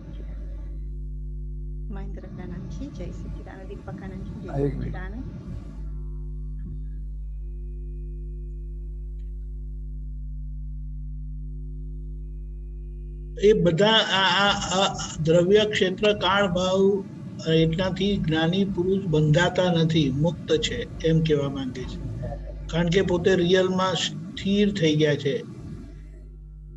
મહેન્દ્રકાનંદજી, જય સચિદાનંદ. દીપકાનંદજી, જય હા, એક મિનિટ. સચિદાનંદ. એ બધા આ દ્રવ્ય ક્ષેત્ર કાળ ભાવ એટલાથી જ્ઞાની પુરુષ બંધાતા નથી, મુક્ત છે એમ કહેવા માંગે છે. કારણ કે પોતે રિયલમાં સ્થિર થઈ ગયા છે.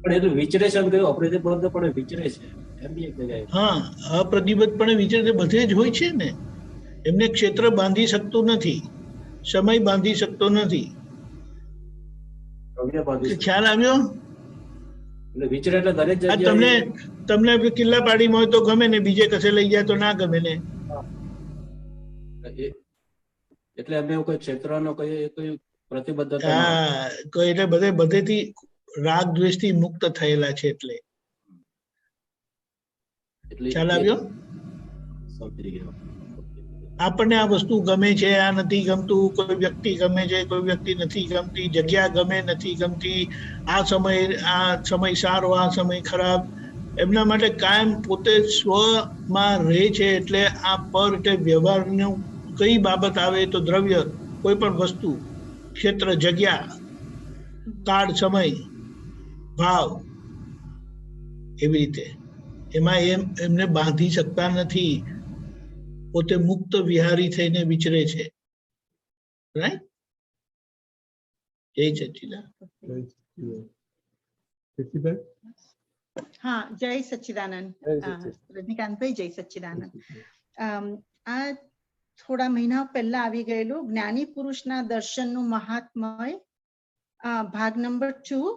પણ એ તો વિચરે છે, એમ કહ્યું અપ્રતિબદ્ધ પણ વિચરે છે એમ બી એક જગ્યાએ. હા, અપ્રતિબદ્ધ પણ વિચરે બધે જ હોય છે ને. એમને ક્ષેત્ર બાંધી શકતું નથી, સમય બાંધી શકતો નથી. દ્રવ્ય બાંધી શકે. ખ્યાલ આવ્યો? એટલે વિચરે એટલે દરેક આ જગ્યાએ. તમને કિલ્લા પાડીમાં હોય તો ગમે ને, બીજે કસે લઈ જાય તો ના ગમે ને. એટલે એમને કોઈ ક્ષેત્રનો કોઈ પ્રતિબદ્ધતા હા, એટલે બધેથી રાગ દ્વેષ થી મુક્ત થયેલા છે. એટલે ખ્યાલ આવ્યો? સમજી ગયો. આપણને આ વસ્તુ ગમે છે, આ નથી ગમતું, કોઈ વ્યક્તિ ગમે છે, કોઈ વ્યક્તિ નથી ગમતી, જગ્યા ગમે નથી ગમતી, આ સમય સારો, આ સમય ખરાબ. એમના માટે કાયમ પોતે સ્વમાં રહે છે. એટલે આ પર એટલે વ્યવહારનું કઈ બાબત આવે તો દ્રવ્ય, કોઈ પણ વસ્તુ, ક્ષેત્ર, જગ્યા, કાળ, સમય, ભાવ, એવી રીતે એમાં એમને બાંધી શકતા નથી. પોતે મુક્ત વિહારી થઈને વિચરે છે. રાઈટ? જય સચિદાનંદ. જય સચિદાનંદ. સચિદાનંદ, હા, જય સચ્ચિદાનંદ. જય સચ્ચિદાનંદ. રજનીકાંતભાઈ, જય સચ્ચિદાનંદ. આ થોડા મહિના પહેલા આવી ગયેલું જ્ઞાની પુરુષના દર્શનનું મહાત્મય, ભાગ નંબર 2,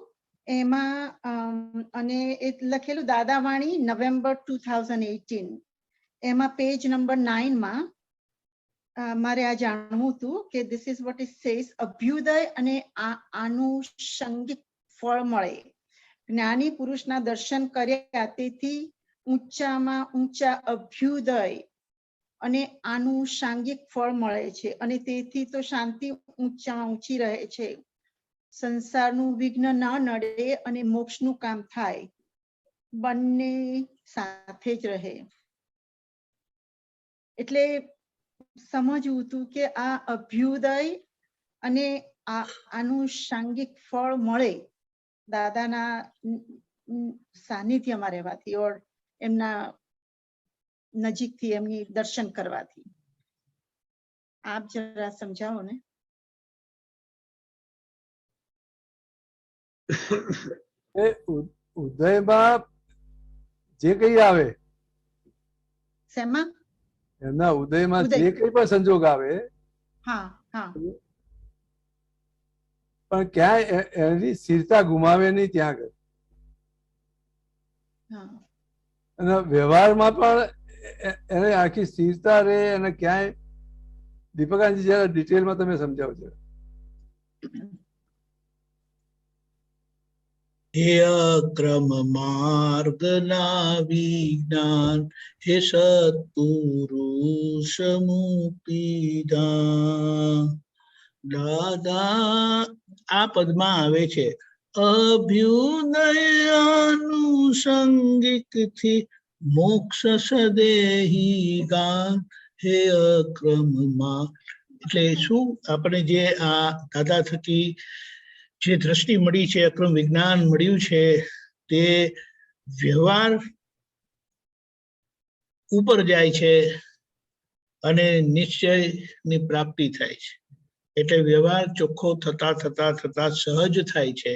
એમાં અને એ લખેલું દાદાવાણી નવેમ્બર 2018. એમાં પેજ નંબર 9 માં મારે આ જાણવું હતું કે this is what it says. Abhyuday અને આનુષંગિક ફળ મળે. જ્ઞાની પુરુષના દર્શન કર્યા તેથી ઊંચામાં ઊંચા અભ્યુદય અને આનુષાંગિક ફળ મળે છે, અને તેથી તો શાંતિ ઊંચામાં ઊંચી રહે છે. સંસારનું વિઘ્ન ન નડે અને મોક્ષનું કામ થાય, બંને સાથે જ રહે. એટલે સમજવું હતું કે આ અભ્યુદય અને આનુષાંગિક ફળ મળે દાદાના સાનિધ્યમાં રહેવાથી, ઓર એમના નજીકથી એમની દર્શન કરવાથી. આપ જરા સમજાવો ને. એ ઉદયમાં જે કઈ આવે, શેમાં? એમના ઉદયમાં ઉદય. જે કઈ પણ સંજોગ આવે, હા, હા. પણ ક્યાંય એની સ્થિરતા ગુમાવે નહીં ત્યાં આગળ. હા. અને વ્યવહારમાં પણ એને આખી સ્થિરતા રહે, અને ક્યાંય દીપકાનજી જરા ડિટેલમાં તમે સમજાવજો. હે અક્રમ માર્ગના વિજ્ઞાન, હે સત્પુરુષ મુક્તિદાન. દાદા આ પદમાં આવે છે અભ્યુદયાનુષંગિક થી મોક્ષ સદેહી ગાન હે અક્રમમાં. એટલે શું આપણે જે આ દાદા થકી જે દ્રષ્ટિ મળી છે, અક્રમ વિજ્ઞાન મળ્યું છે, તે વ્યવહાર ઉપર જાય છે અને નિશ્ચયની પ્રાપ્તિ થાય છે. એટલે વ્યવહાર ચોખ્ખો થતા થતા થતા સહજ થાય છે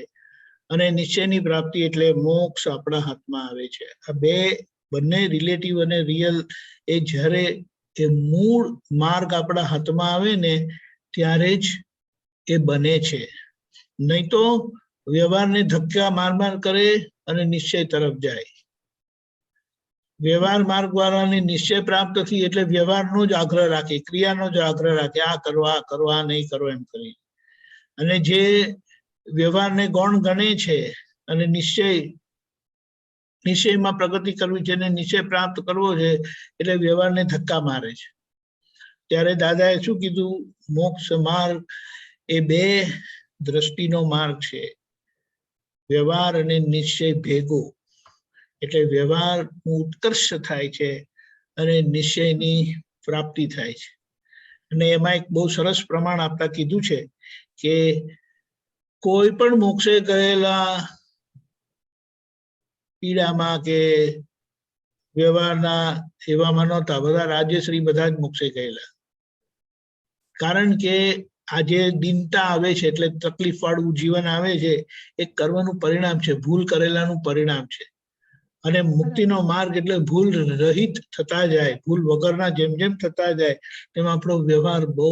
અને નિશ્ચયની પ્રાપ્તિ એટલે મોક્ષ આપણા હાથમાં આવે છે. આ બંને રિલેટિવ અને રિયલ એ જ્યારે એ મૂળ માર્ગ આપણા હાથમાં આવે ને ત્યારે જ એ બને છે. નહીં તો વ્યવહારને ધક્કા માર કરે અને નિશ્ચય તરફ જાય. વ્યવહાર માર્ગ વાળાને નિશ્ચય પ્રાપ્ત થઈ એટલે વ્યવહારનો જ આગ્રહ રાખે, ક્રિયાનો જ આગ્રહ રાખે, આ કરવા નહીં કરો એમ કરી. અને જે વ્યવહારને ગૌણ ગણે છે અને નિશ્ચયમાં પ્રગતિ કરવી છે અને નિશ્ચય પ્રાપ્ત કરવો છે એટલે વ્યવહારને ધક્કા મારે છે. ત્યારે દાદાએ શું કીધું? મોક્ષ માર્ગ એ બે દ્રષ્ટિનો માર્ગ છે, વ્યવહાર અને નિશ્ચય ભેગો. એટલે વ્યવહાર ઉત્કર્ષ થાય છે અને નિશ્ચયની પ્રાપ્તિ થાય છે. અને એમાં એક બહુ સરસ પ્રમાણ આપતા કીધું છે કે કોઈ પણ મોક્ષે ગયેલા પીડામાં કે વ્યવહારના એવામાં નહોતા, બધા રાજ્યશ્રી બધા જ મોક્ષે ગયેલા. કારણ કે આજે દિનતા આવે છે એટલે તકલીફ વાળું જીવન આવે છે, એ કર્મનું પરિણામ છે, ભૂલ કરેલાનું પરિણામ છે. અને મુક્તિનો માર્ગ એટલે ભૂલ રહિત થતા જાય, ભૂલ વગરના જેમ જેમ થતા જાય તેમ આપણો વ્યવહાર બહુ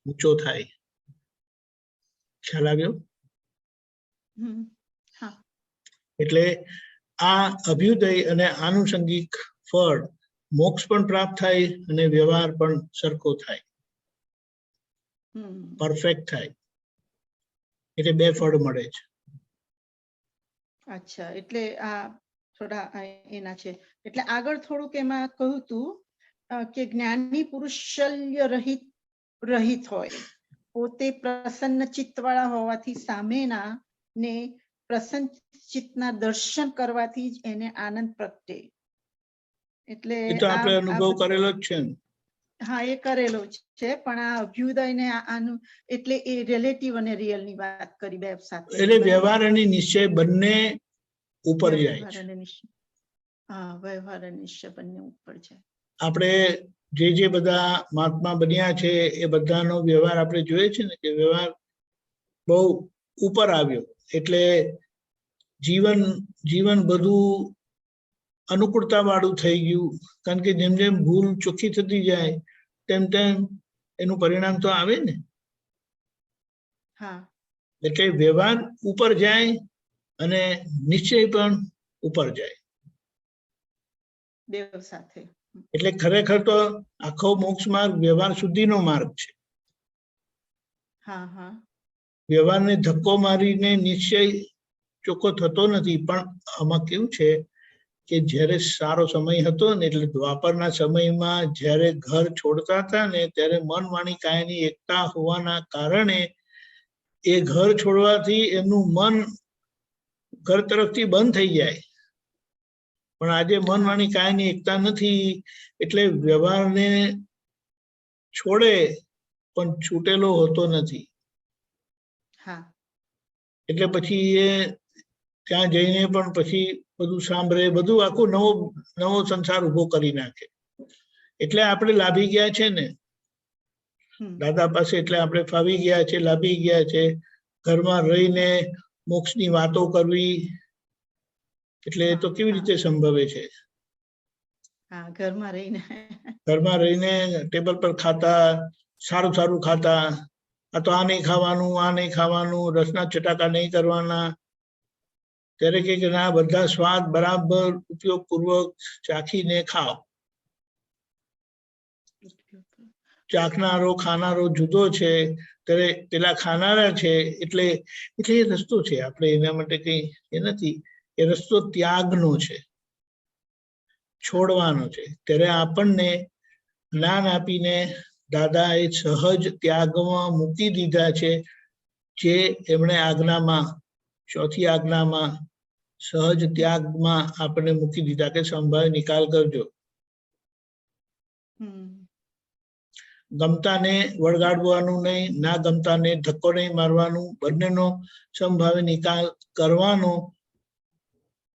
ઊંચો થાય. ખ્યાલ આવ્યો? એટલે આ અભ્યુદય અને આનુષંગિક ફળ મોક્ષ પણ પ્રાપ્ત થાય અને વ્યવહાર પણ સરખો થાય, પરફેક્ટ થાય. એટલે બે ફળ મળે છે. અચ્છા, એટલે આ થોડા એના છે. એટલે આગળ થોડુંક એમાં કહ્યું તું કે જ્ઞાની પુરુષ શલ્ય રહિત હોય, પોતે પ્રસન્ન ચિત્ત વાળા હોવાથી સામેના ને પ્રસન્ન ચિત્તના દર્શન કરવાથી જ એને આનંદ પ્રગટે. એટલે આપણે અનુભવ કરેલો જ છે ને. હા, એ કરેલો છે, પણ આ અભ્યુદય ને આનું એટલે એ રિલેટિવ અને રિયલ ની વાત કરી બે સાથે. એટલે વ્યવહાર અને નિશ્ચય બંને ઉપર જાય છે. હા, વ્યવહાર અને નિશ્ચય બંને ઉપર જાય. આપણે જે બધા મહાત્મા બન્યા છે એ બધાનો વ્યવહાર આપણે જોઈએ છે ને કે વ્યવહાર બહુ ઉપર આવ્યો એટલે જીવન બધું અનુકૂળતા વાળું થઈ ગયું. કારણ કે જેમ જેમ ભૂલ ચોખ્ખી થતી જાય તેમ તેમ એનું પરિણામ તો આવે ને. એટલે વ્યવહાર ઉપર જાય અને નિશ્ચય પણ ઉપર જાય દેવ સાથે. એટલે ખરેખર તો આખો મોક્ષ માર્ગ વ્યવહાર સુધીનો માર્ગ છે. વ્યવહારને ધક્કો મારીને નિશ્ચય ચોખ્ખો થતો નથી. પણ આમાં કેવું છે કે જ્યારે સારો સમય હતો ને એટલે દ્વાપરના સમયમાં જ્યારે ઘર છોડતા હતા ને ત્યારે મન વાણી કાયાની એકતા હોવાના કારણે એ ઘર છોડવાથી એમનું મન ઘર તરફથી બંધ થઈ જાય. પણ આજે મન વાણી કાયાની એકતા નથી એટલે વ્યવહારને છોડે પણ છૂટેલો હોતો નથી. એટલે પછી એ ત્યાં જઈને પણ પછી બધું સાંભળે, બધું આખું નવો સંસાર ઉભો કરી નાખે. એટલે આપણે લાભી ગયા છે ને દાદા પાસે, એટલે આપણે ફાવી ગયા છે, લાભી ગયા છે. ઘરમાં રહીને મોક્ષની વાતો કરવી એટલે તો કેવી રીતે સંભવે છે? ઘરમાં રહીને ટેબલ પર ખાતા, સારું સારું ખાતા, આ તો આ નહીં ખાવાનું, આ નહીં ખાવાનું, રસના ચટાકા નહીં કરવાના. ત્યારે કે ના, બધા સ્વાદ બરાબર ઉપયોગ પૂર્વક ચાખીને ખાઓ. ચાખનારો ખાનારો જુદો છે, ત્યારે પેલા ખાનારા છે એટલે એ રસ્તો છે. આપણે એના માટે કઈ એ નથી. એ રસ્તો ત્યાગનો છે, છોડવાનો છે. ત્યારે આપણને જ્ઞાન આપીને દાદા એ સહજ ત્યાગમાં મૂકી દીધા છે, જે એમણે આજ્ઞામાં, ચોથી આજ્ઞામાં સહજ ત્યાગમાં આપણે મૂકી દીધા કે સંભાવે નિકાલ કરજો. હમ ગમતાને વળગાડવાનું નહીં, ના ગમતાને ધક્કો નહીં મારવાનું, બંનેનો સંભાવે નિકાલ કરવાનો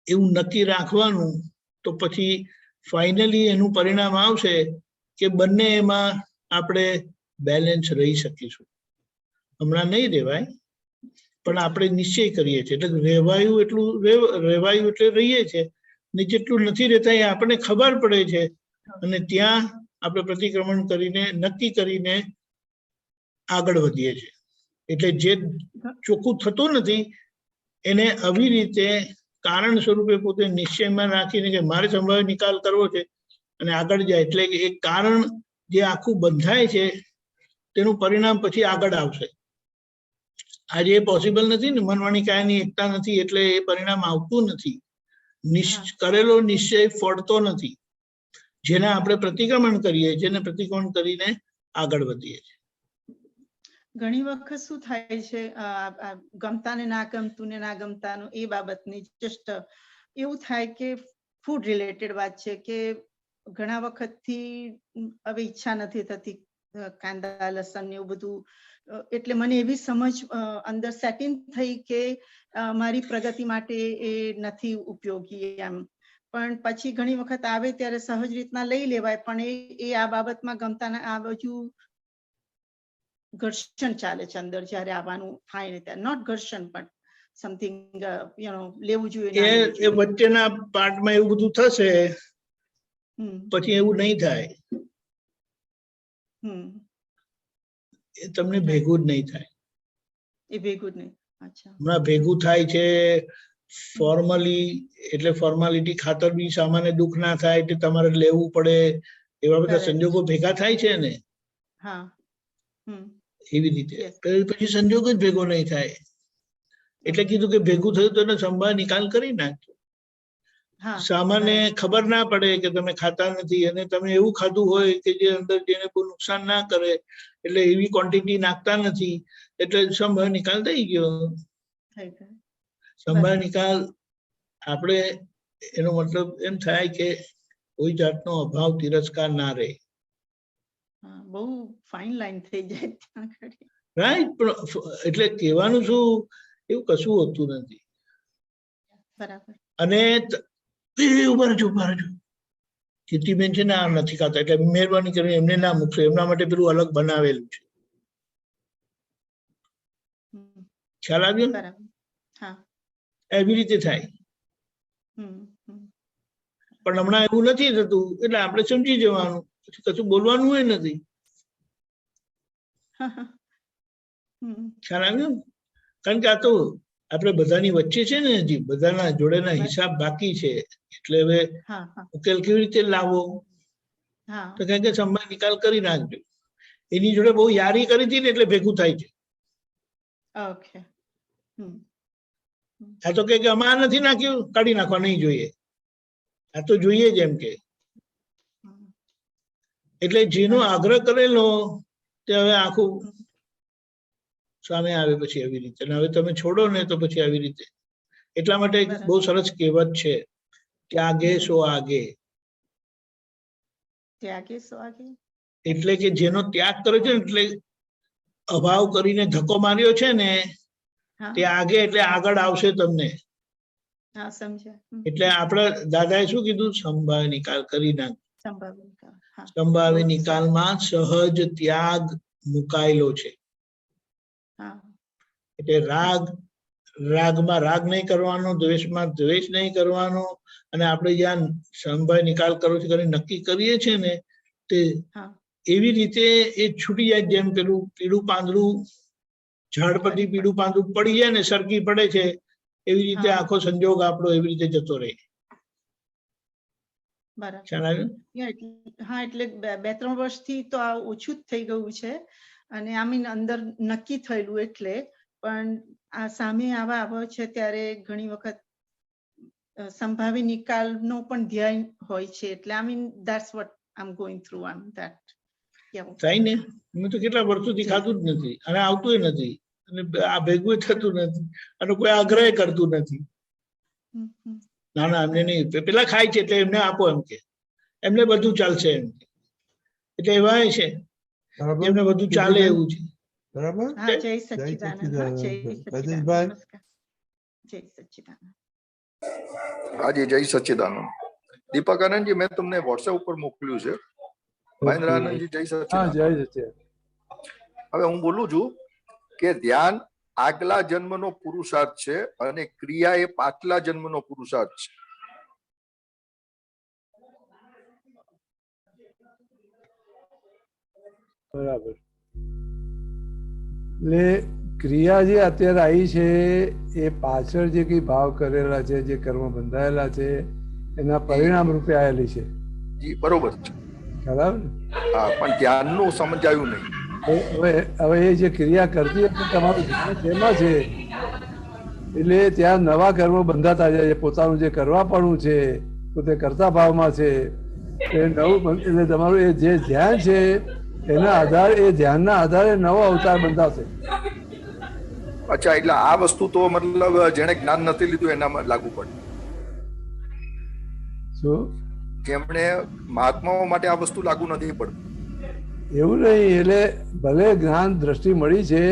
એવું નક્કી રાખવાનું. તો પછી ફાઇનલી એનું પરિણામ આવશે કે બંને એમાં આપણે બેલેન્સ રહી શકીશું. હમણાં નહીં રહેવાય, પણ આપણે નિશ્ચય કરીએ છીએ એટલે રહેવાયું એટલું રહેવાયું એટલે રહીએ છીએ, ને જેટલું નથી રહેતા એ આપણને ખબર પડે છે, અને ત્યાં આપણે પ્રતિક્રમણ કરીને નક્કી કરીને આગળ વધીએ છીએ. એટલે જે ચોખ્ખું થતું નથી એને આવી રીતે કારણ સ્વરૂપે પોતે નિશ્ચયમાં રાખીને કે મારે સંભાવે નિકાલ કરવો છે અને આગળ જાય. એટલે કે એક કારણ જે આખું બંધાય છે તેનું પરિણામ પછી આગળ આવશે. આજે એ પોસિબલ નથી ને, મન વાણી કાયાની એકતા નથી એટલે એ પરિણામ આવતું નથી. કરેલો નિશ્ચય ફળતો નથી. જેને આપણે પ્રતિક્રમણ કરીએ છીએ, જેને પ્રતિક્રમણ કરીને આગળ વધીએ છીએ. ઘણી વખત શું થાય છે, ગમતા ને ના ગમતું ને ના ગમતાનું એ બાબતની જસ્ટ એવું થાય કે ફૂડ રિલેટેડ વાત છે કે ઘણા વખતથી હવે ઈચ્છા નથી થતી કાંદા લસણ ને એવું બધું, એટલે મને એવી સમજ અંદર સેટિંગ થઈ કે મારી પ્રગતિ માટે એ નથી ઉપયોગી એમ. પણ પછી ઘણી વખત આવે ત્યારે સહજ રીતના લઈ લેવાય, પણ એ આ બાબતમાં ગમતાના આ બાજુ ઘર્ષણ ચાલે છે અંદર જયારે આવવાનું થાય ને ત્યારે. નોટ ઘર્ષણ પણ સમથિંગ લેવું જોઈએ. એ વચ્ચેના પાર્ટમાં એવું બધું થશે, પછી એવું નહીં થાય. એ તમને ભેગું જ નહીં થાય. એ ભેગું જ નહીં. અચ્છા, હમણાં ભેગું થાય છે ફોર્મલી, એટલે ફોર્માલિટી ખાતર બી સામાન્ય દુઃખ ના થાય એટલે તમારે લેવું પડે, એવા બધા સંજોગો ભેગા થાય છે ને. હા, એવી રીતે પછી સંજોગ જ ભેગો નહીં થાય. એટલે કીધું કે ભેગું થયું તો એને સંભાળ નિકાલ કરી નાખજો. સામાન્ય ખબર ના પડે કે તમે ખાતા નથી અને તમે એવું ખાધું હોય કે જે અંદર જેને કોઈ નુકસાન ના કરે, એટલે એવી ક્વોન્ટિટી નાખતા નથી, એટલે સંભાળ નિકાલ થઈ ગયો. સંભાળ નિકાલ આપણે એનો મતલબ એમ થાય કે કોઈ જાતનો અભાવ તિરસ્કાર ના રહે. બહુ ફાઇન લાઈન થઈ જાય ત્યાં આગળ. રાઈટ. પણ એટલે કહેવાનું શું, એવું કશું હોતું નથી. બરાબર. અને ઉભા રહેજો. કીર્તિબેન છે ને આ નથી ખાતા, એટલે મહેરબાની કરીને એમને ના મૂકશો, એમના માટે પેલું અલગ બનાવેલું છે. ખ્યાલ આવ્યો? એવી રીતે થાય. પણ હમણાં એવું નથી થતું એટલે આપણે સમજી જવાનું, કશું બોલવાનું હોય નથી. ખ્યાલ આવ્યો? કારણ કે આ તો આપણે બધાની વચ્ચે છે ને, હજી બધાના જોડેના હિસાબ બાકી છે, એટલે હવે ઉકેલ કેવી રીતે લાવવો? તો કારણ કે સંભાળ નિકાલ કરી નાખજો. એની જોડે બહુ યારી કરી હતી ને એટલે ભેગું થાય છે. આ તો કે અમારે નથી નાખ્યું, કાઢી નાખવા નહીં જોઈએ, આ તો જોઈએ જ એમ કે. એટલે જેનો આગ્રહ કરેલો તે હવે આખું સામે આવે પછી આવી રીતે. હવે તમે છોડો ને તો પછી આવી રીતે. એટલા માટે બહુ સરસ કહેવત છે, ત્યાગે સો આગે. એટલે કે જેનો ત્યાગ કર્યો છે ને, એટલે અભાવ કરીને ધક્કો માર્યો છે ને, તે આગે એટલે આગળ આવશે તમને. એટલે આપણા દાદાએ શું કીધું? સંભાવે નિકાલ કરી નાખ. સંભાવે નિકાલમાં સહજ ત્યાગ મુકાયેલો છે. એટલે રાગમાં રાગ નહીં કરવાનો, દ્વેષમાં દ્વેષ નહીં કરવાનો, અને આપણે જ્યાં સંભાવે નિકાલ કરવો છે કરીને નક્કી કરીએ છીએ ને, તે એવી રીતે એ છૂટી જાય. જેમ પેલું પીળું પાંદડું ઝાડ પરથી પીળું પાંદડું પડી જાય ને, સરકી પડે છે, એવી રીતે આખો સંજોગ આપણો એવી રીતે જતો રહે. હા, એટલે 2-3 વર્ષથી તો આ ઓછું જ થઈ ગયું છે, અને આમીન અંદર નક્કી થયેલું એટલે. પણ આ સામે આવા છે ત્યારે ઘણી વખત સંભાવી નિકાલનો પણ ધ્યેય હોય છે. એટલે I mean that's what I am going through on that. થાય ને, મેં તો કેટલા વર્ષોથી ખાધું જ નથી અને આવતું નથી, અને આ ભેગું થતું નથી, અને કોઈ આગ્રહ કરતું નથી. ના ના એમને નહીં, પેલા ખાય છે એટલે એમને આપો એમ કે, એમને બધું ચાલશે એમ કે. એટલે એવા છે બરાબર એમને બધું ચાલે એવું છે. બરાબર. હા, જય જય સચ્ચિદાનંદ. હા, સચ્ચિદાનંદ. જય સચ્ચિદાનંદ. રાજેશભાઈ. નમસ્કાર. જય સચ્ચિદાનંદ. હાજી જય સચ્ચિદાનંદ. દીપક આનંદજી, મેં તમને વોટ્સએપ ઉપર મોકલ્યું છે. મહેન્દ્ર આનંદજી જય હા, સચ્ચિદાનંદ. જય સચ્ચિદાનંદ. હવે હું બોલું છું કે ધ્યાન આગલા જન્મનો પુરુષાર્થ છે અને ક્રિયા એ પાછલા જન્મનો પુરુષાર્થ છે. બરાબર. એટલે ક્રિયા જે અત્યારે આવી છે એ પાછળ જે કઈ ભાવ કરેલા છે, જે કર્મ બંધાયેલા છે, એના પરિણામ રૂપે આવેલી છે. જી બરોબર છે. ખ્યાલ આવે ને? હા, પણ ધ્યાનનું સમજાયું નહીં. હવે હવે એ જે ક્રિયા કરતી હતી તમારું ધ્યાન શેમાં છે, એટલે ત્યાં નવા કર્મો બંધાતા જાય છે. પોતાનું જે કરવાપણું છે તો તે કરતા ભાવમાં છે, એ નવું એટલે તમારું એ જે ધ્યાન છે એના આધારે, એ ધ્યાનના આધારે નવો અવતાર બંધાશે. અચ્છા, એટલે આ વસ્તુ તો મતલબ જેણે જ્ઞાન નથી લીધું એનામાં લાગુ પડે. શું? જેમણે મહાત્માઓ માટે આ વસ્તુ લાગુ નથી પડતી. એવું નહીં. એટલે ભલે જ્ઞાન દ્રષ્ટિ મળી છે,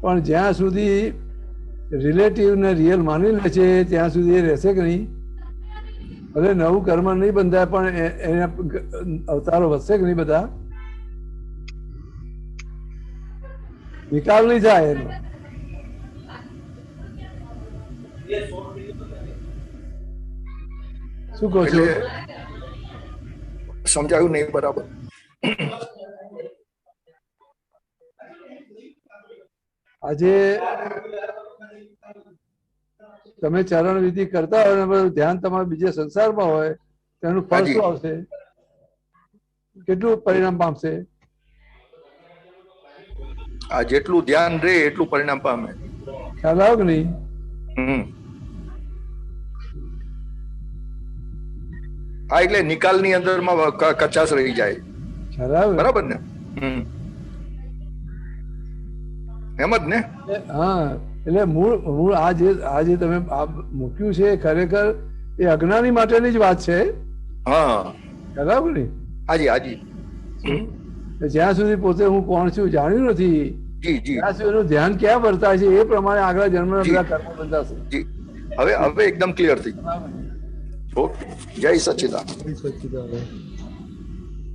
પણ જ્યાં સુધી રિલેટિવ ને રિયલ માની લે છે ત્યાં સુધી એ રહેશે કે નહીં? ભલે નવું કર્મ નહીં બંધાય પણ એના અવતારો વધશે કે નહીં? બધા નિકાલ નહીં થાય એનો. શું કહો છો? એટલે સમજાયું નહીં બરાબર. આજે તમે ચરણ વિધિ કરતા હોય ને બધું ધ્યાન તમારું બીજે સંસારમાં હોય તો એનું ફળ શું આવશે? કેટલું પરિણામ પામશે? આ જેટલું ધ્યાન રહે એટલું પરિણામ પામે. ખ્યાલ આવે કે નહીં? હા, એટલે નિકાલની અંદરમાં કચાશ રહી જાય. ખ્યાલ આવે? બરાબર ને? એમ જ ને? હા, એટલે મૂળ આ જે તમે મૂક્યું છે ખરેખર એ અજ્ઞાની માટેની જ વાત છે. હા, ખ્યાલ આવે ને? હાજી હાજી. જ્યાં સુધી પોતે હું કોણ છું જાણ્યું નથી જી જી ત્યાં સુધી એનું ધ્યાન ક્યાં વર્તાય છે એ પ્રમાણે આગલા જન્મના બધા કર્મો બંધાશે. જી, હવે એકદમ ક્લિયર થઈ ગયું. ઓકે, જય સચ્ચિદાનંદ. જય સચ્ચિદાનંદ.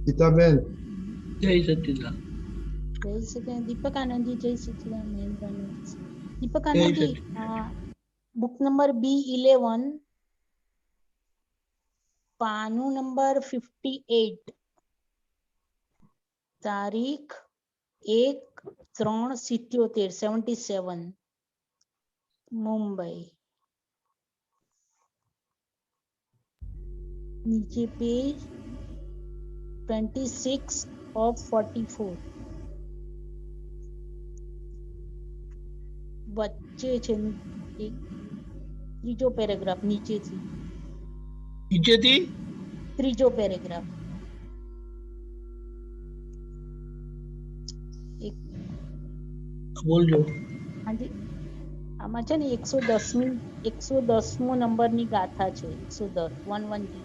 ગીતાબેન. જય સચ્ચિદાનંદ. જય સચ્ચિદાનંદ. દીપક આનંદજી જય સચ્ચિદાનંદ. મહેન્દ્ર આનંદ. દીપક આનંદજી, બુક નંબર B11, પાનું નંબર 58, તારીખ 1/3/77, મુંબઈ. નીચે પેજ 26 of 44. વચ્ચે છે એક ત્રીજો પેરેગ્રાફ, નીચેથી ત્રીજો પેરેગ્રાફ. બોલજો. હાજી, આમાં છે ને 110મો નંબરની ગાથા છે. 110 110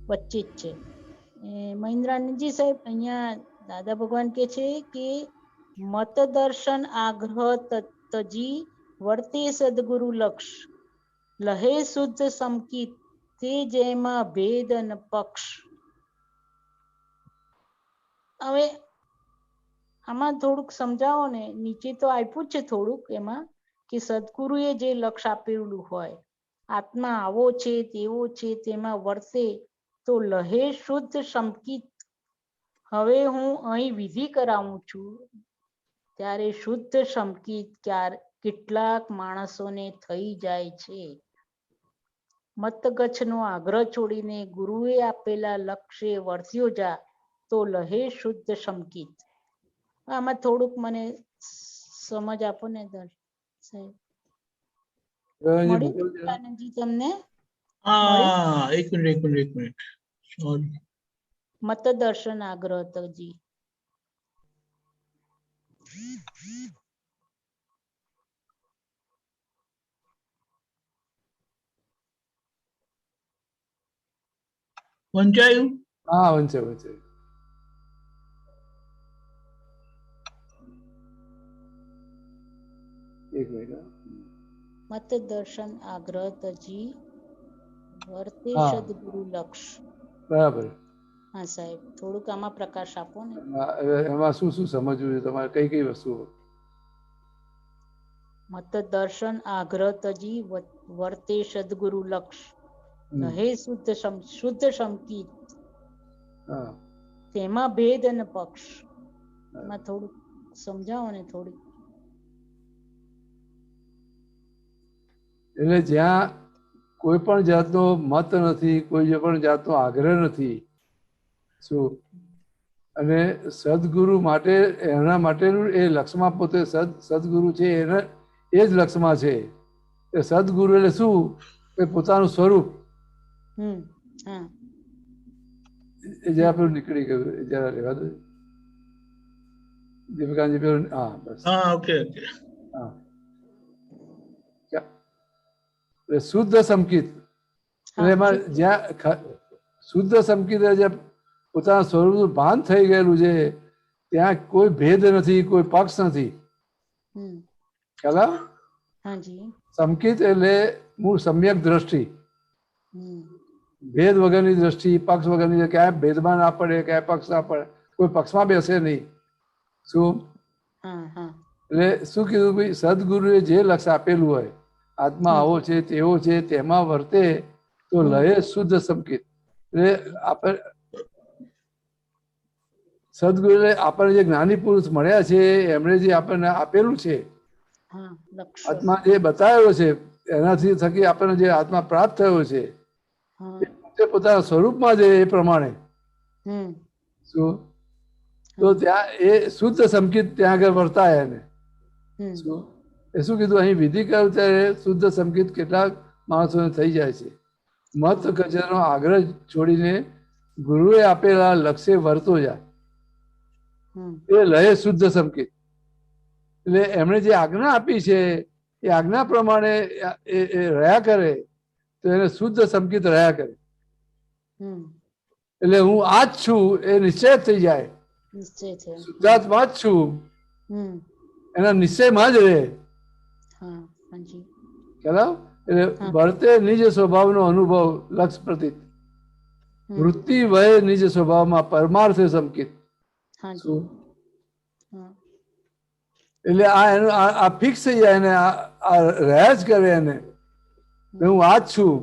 વચ્ચે જ છે. મહેન્દ્રાનંદજી સાહેબ, અહીંયા દાદા ભગવાન કે છે કે મત દર્શન આગ્રહ તજી વર્તે સદગુરુ લક્ષ, લહે શુદ્ધ સમકિત તે જેમાં ભેદ ન પક્ષ. હવે આમાં થોડુંક સમજાવો ને. નીચે તો આપ્યું છે થોડુંક એમાં કે સદગુરુએ જે લક્ષ આપેલું હોય, આત્મા આવો છે તેવો છે તેમાં વર્તે તો લહે શુદ્ધ સમકિત. હવે હું અહીં વિધિ કરાવું છું ત્યારે શુદ્ધ સમકિત કેટલાક માણસોને થઈ જાય છે. મતગચ્છનો આગ્રહ છોડીને ગુરુએ આપેલા લક્ષ્ય વર્ત્યો જા તો લહે શુદ્ધ સમકિત. આમાં થોડુંક મને સમજ આપો ને સાહેબ. મળ્યું આનંદજી તમને? એક મિનિટ સોરી. મતદર્શન આગ્રહ તજી. વંચાયું? હા વંચે વંચે. એક મિનિટ હા. મત દર્શન આગ્રહ તજી વર્તે હા. સદગુરુ લક્ષ. બરાબર. હા સાહેબ, થોડુંક આમાં પ્રકાશ આપો ને. હવે એમાં શું શું સમજવું છે તમારે, કઈ કઈ વસ્તુઓ? મત દર્શન આગ્રહ તજી વર્તે સદગુરુ લક્ષ. રહે શુદ્ધ સંકિત હા. તેમાં ભેદ અને પક્ષ. એમાં થોડુંક સમજાવો ને થોડીક. એટલે જ્યાં કોઈ પણ જાતનો મત નથી, કોઈ પણ જાતનો આગ્રહ નથી, શું અને સદગુરુ માટે એના માટેનું એ લક્ષમાં પોતે સદગુરુ છે, એને એ જ લક્ષમાં છે. એ સદગુરુ એટલે શું? એ પોતાનું સ્વરૂપ. હા. એ જરા પેલું નીકળી ગયું, એ જરા રહેવા દો. દીપિકાજી પેલું હા બસ હા, ઓકે ઓકે. હા. એટલે શુદ્ધ સંકિત એટલે એમાં જ્યાં શુદ્ધ સંકિત જે પોતાના સ્વરૂપનું ભાન થઈ ગયેલું છે, ત્યાં કોઈ ભેદ નથી, કોઈ પક્ષ નથી. ખ્યાલ? હાજી. સંકિત એટલે મૂળ સમ્યક દ્રષ્ટિ, ભેદ વગરની દ્રષ્ટિ, પક્ષ વગરની, ક્યાંય ભેદમાં ના પડે, ક્યાંય પક્ષ ના પડે, કોઈ પક્ષમાં બેસે નહીં. શું એટલે શું કીધું ભાઈ? સદગુરુએ જે લક્ષ આપેલું હોય, આત્મા આવો છે, તેવો છે, તેમાં વર્તે તો લયે શુદ્ધ સંકેત. એટલે આપણે સદગુરુ આપણને જે જ્ઞાની પુરુષ મળ્યા છે, એમણે જે આપણને આપેલું છે, આત્મા જે બતાવ્યો છે, એનાથી થકી આપણને જે આત્મા પ્રાપ્ત થયો છે, તે પોતાના સ્વરૂપમાં જ એ પ્રમાણે શું તો ત્યાં એ શુદ્ધ સંકેત ત્યાં આગળ વર્તાય એને. શું એ શું કીધું? અહીં વિધિ કર્યું ત્યારે શુદ્ધ સંકેત કેટલાક માણસોને થઈ જાય છે. મત ગજરનો આગ્રહ છોડીને ગુરુએ આપેલા લક્ષ્ય વર્તો જાય, એ લય શુદ્ધ સંકેત. એટલે એમણે જે આજ્ઞા આપી છે, એ આજ્ઞા પ્રમાણે એ રહ્યા કરે તો એને શુદ્ધ સંકેત રહ્યા કરે. એટલે હું આ જ છું એ નિશ્ચય થઈ જાય. શુદ્ધાત્મા જ છું એના નિશ્ચયમાં જ રહે. ખ્યાલ? એટલે વર્તે નિજ સ્વભાવનો અનુભવ લક્ષ પ્રતીત, વૃત્તિ વહે નિજ સ્વભાવમાં પરમાર્થે સંકિત. એટલે આ એનું આ ફિક્સ થઈ જાય ને આ રહ્યા જ કરે એને. હું આ જ છું,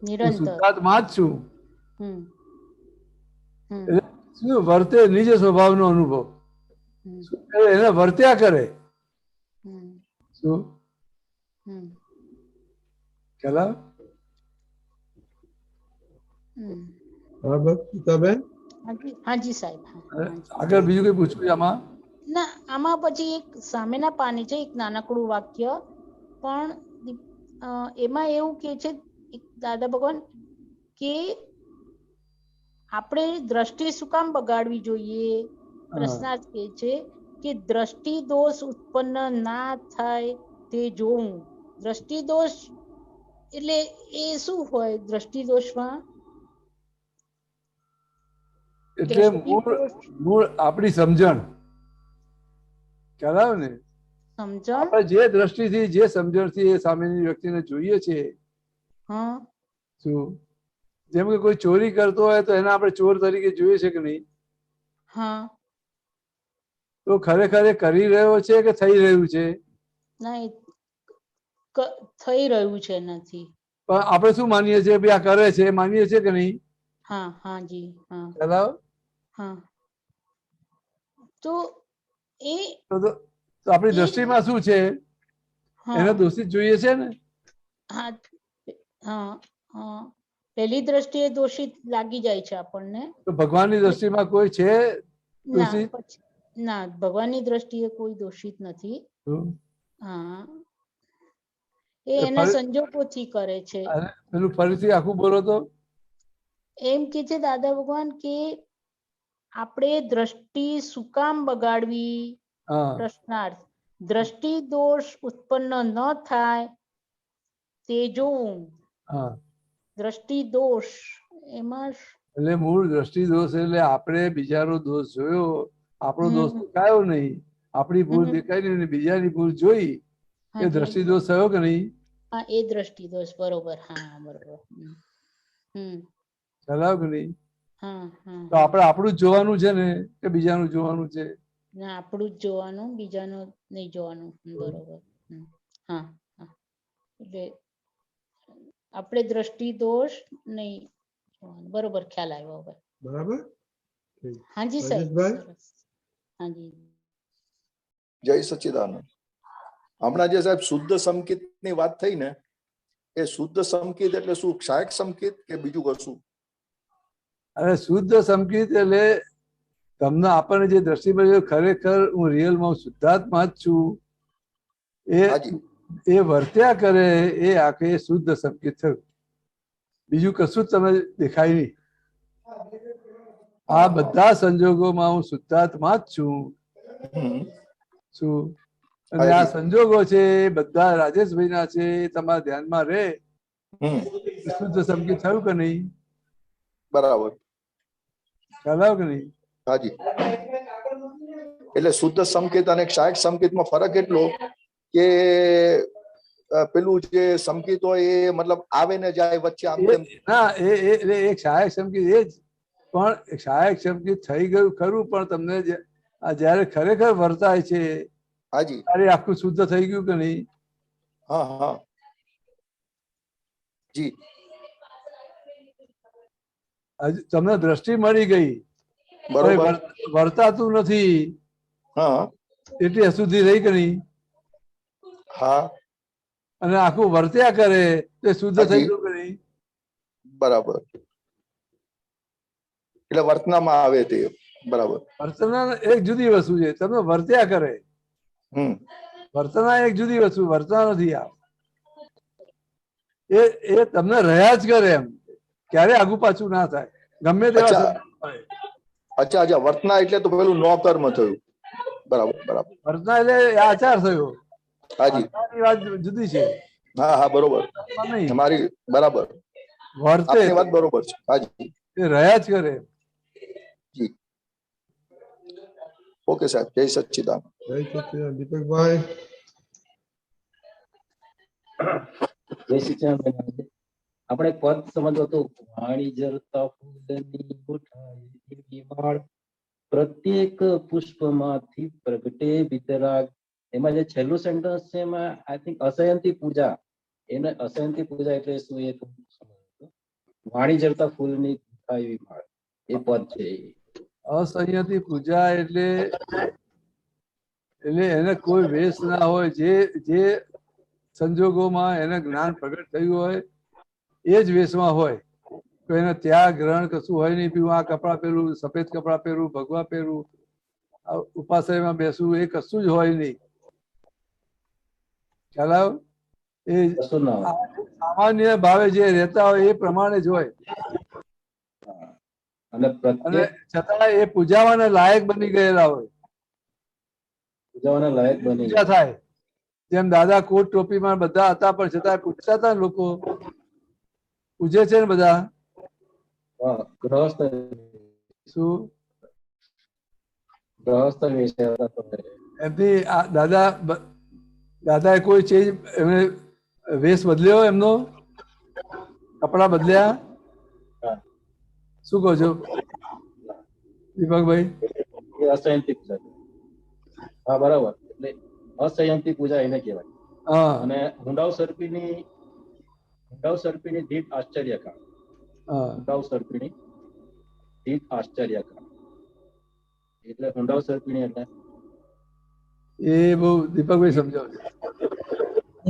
હું શુદ્ધાત્મા જ છું. એટલે શું વર્તે નિજ સ્વભાવનો અનુભવ, એને વર્ત્યા કરે. શું ખ્યાલ? બરાબર ગીતાબેન? હાજી સાહેબ. આગળ બીજું કઈ પૂછવું છે આમાં? ના, આમાં પછી એક સામેના પાને છે એક નાનકડું વાક્ય, પણ એમાં એવું કે છે દાદા ભગવાન કે આપણે દ્રષ્ટિ શું કામ બગાડવી જોઈએ? પ્રશ્નાર્થ કે છે કે દ્રષ્ટિ દોષ ઉત્પન્ન ના થાય તે જોવું. દ્રષ્ટિ દોષ એટલે એ શું હોય? દ્રષ્ટિ દોષમાં એટલે મૂળ આપણી સમજણ. ખ્યાલ આવે ને? આપણે જે દ્રષ્ટિથી, જે સમજણથી એ સામેની વ્યક્તિને જોઈએ છે, શું જેમ કે કોઈ ચોરી કરતો હોય તો એને આપણે ચોર તરીકે જોઈએ છે કે નહીં? તો ખરેખર એ કરી રહ્યો છે કે થઈ રહ્યું છે? થઈ રહ્યું છે નથી. પણ આપણે શું માનીએ છીએ? ભાઈ આ કરે છે, માનીએ છીએ કે નહીં? તો એ આપણી દ્રષ્ટિમાં શું છે એને દોષિત જોઈએ છે ને? પહેલી દ્રષ્ટિએ દોષિત લાગી જાય છે આપણને. તો ભગવાનની દ્રષ્ટિમાં કોઈ છે દોષિત? ના, ભગવાનની દ્રષ્ટિએ કોઈ દોષિત નથી. એ એના સંજોગોથી કરે છે. પેલું ફરીથી આખું બોલો તો. એમ કે છે દાદા ભગવાન કે આપણે દ્રષ્ટિ શું કામ બગાડવી? પ્રશ્નાર્થ. દ્રષ્ટિ દોષ ઉત્પન્ન ન થાય તે જોવું. દ્રષ્ટિ દોષ એમાં એટલે મૂળ દ્રષ્ટિ દોષ એટલે આપણે બીજાનો દોષ જોયો, આપણો દોષ દેખાયો નહીં, આપણી ભૂલ દેખાય નહીં, બીજાની ભૂલ જોઈ, એ દ્રષ્ટિ દોષ થયો કે નહીં? હા, એ દ્રષ્ટિ દોષ, બરોબર. હા, બરોબર. ચલાવ કે નહીં? હા, તો આપણે આપણું જ જોવાનું છે ને કે બીજાનું જોવાનું છે? ના, આપણું જ જોવાનું, બીજાનું નહીં જોવાનું. બરોબર. હા, હા. એટલે આપણે દ્રષ્ટિ દોષ નહીં જોવાનું. બરોબર, ખ્યાલ આવ્યો હવે. બરાબર. હાજી સાહેબ. હાજી. જય સચ્ચિદાનંદ. હમણાં જે સાહેબ શુદ્ધ સંકેત ની વાત થઈ ને, એ શુદ્ધ સંકેત એટલે શું? ક્ષાયક સંકેત કે બીજું કશું? અરે શુદ્ધ સંકેત એટલે તમને આપણને જે દ્રષ્ટિ મળે, ખરેખર હું રિયલમાં શુદ્ધાત્મા જ છું, એ વર્ત્યા કરે, એ આખે શુદ્ધ સંકેત થયું. બીજું કશું જ તમે દેખાય નહીં. આ બધા સંજોગોમાં હું શુદ્ધાત્મા જ છું. અને આ સંજોગો છે બધા રાજેશભાઈ ના છે, તમારા ધ્યાનમાં રહે. શુદ્ધ સંકેત થયું કે નહીં? બરાબર. ખ્યાલ આવ્યો કે નહીં? હાજી. એટલે શુદ્ધ સંકેત અને ક્ષાયક સંકેતમાં ફરક એટલો કે પેલું જે સંકેત હોય એ મતલબ આવે ને જાય વચ્ચે આમ તેમ. ના, એ ક્ષાયક સંકેત એ જ, પણ ક્ષાયક સંકેત થઈ ગયું ખરું, પણ તમને જયારે ખરેખર વર્તાય છે હાજી ત્યારે આખું શુદ્ધ થઈ ગયું કે નહીં? હા હા જી. તમને દ્રષ્ટિ મળી ગઈ, બરોબર, વર્તાતું નથી, હા, એટલી અશુદ્ધિ રહી કે નહીં? હા. અને આખું વર્ત્યા કરે તે શુદ્ધ થઈ ગયું કે નહીં? બરાબર. એટલે વર્તનામાં આવે તે. બરાબર. વર્તના એક જુદી વસ્તુ છે, તમે વર્ત્યા કરે. વર્તના એક જુદી વસ્તુ, વર્તના નથી. આ એ તમને રહ્યા જ કરે, એમ ક્યારે આગુ પાછું ના થાય, ગમે તેવા. અચ્છા અચ્છા, વર્તના એટલે તો પેલું નો કર્મ થયું. બરાબર બરાબર. વર્તના એટલે આચાર થયો. હાજી, વાત જુદી છે. હા હા બરોબર, તમારી બરાબર, વર્તે વાત બરોબર છે. હાજી, એ રહ્યા જ કરે. જી. ઓકે સાહેબ, જય સચ્ચિદાનંદ. જય સચ્ચિદાનંદ. દીપકભાઈ. જય સચ્ચિદાનંદ. આપણે પદ સમજો તો વાણી જરતા ફૂલની ઉઠાઈ માળ, પ્રત્યેક પુષ્પમાંથી પ્રગટે વિતરાગ. એમાં જે છેલ્લું સેન્ટન્સ છે એમાં આઈ થિંક અસયંતી પૂજા, એને અસયંતી પૂજા એટલે શું એ વાણી જરતા ફૂલની ઉઠાઈ માળ, એ પદ છે. અસંયતી પૂજા એટલે એને કોઈ વેશ ના હોય, જે સંજોગોમાં એને જ્ઞાન પ્રગટ થયું હોય એ જ વેશમાં હોય. તો એને ત્યાગ ગ્રહણ કશું હોય નહીં. પીવું આ કપડા પહેરું, સફેદ કપડા પહેરું, ભગવા પહેરું, ઉપાશ્રયમાં બેસવું, એ કશું જ હોય નહીં. ખ્યાલ આવ્યો? એ સામાન્ય ભાવે જે રહેતા હોય એ પ્રમાણે જ હોય. અને છતાં એ પૂજાવાના લાયક બની ગયેલા હોય. પૂજાવાના લાયક બની પૂજા થાય. જેમ દાદા કોટ ટોપીમાં બધા હતા, પણ છતાં પૂછતા હતા લોકો, પૂજે છે ને બધા. ગ્રહસ્થ શું ગ્રહસ્થ વિશે એમની દાદાએ કોઈ ચેન્જ, એમને વેશ બદલ્યો, એમનો કપડા બદલ્યા? શું કહો છો દીપકભાઈ? અસંયંતી પૂજા. હા બરાબર. એટલે અસંયંતી પૂજા એને કહેવાય. અને હુંડાવ સર્પીની દીઠ આશ્ચર્યકાળ. હુંડાવ સર્પીની દીઠ આશ્ચર્યકાળ એટલે હુંડાવ સર્પીની એટલે એ બહુ દીપકભાઈ સમજાવજો.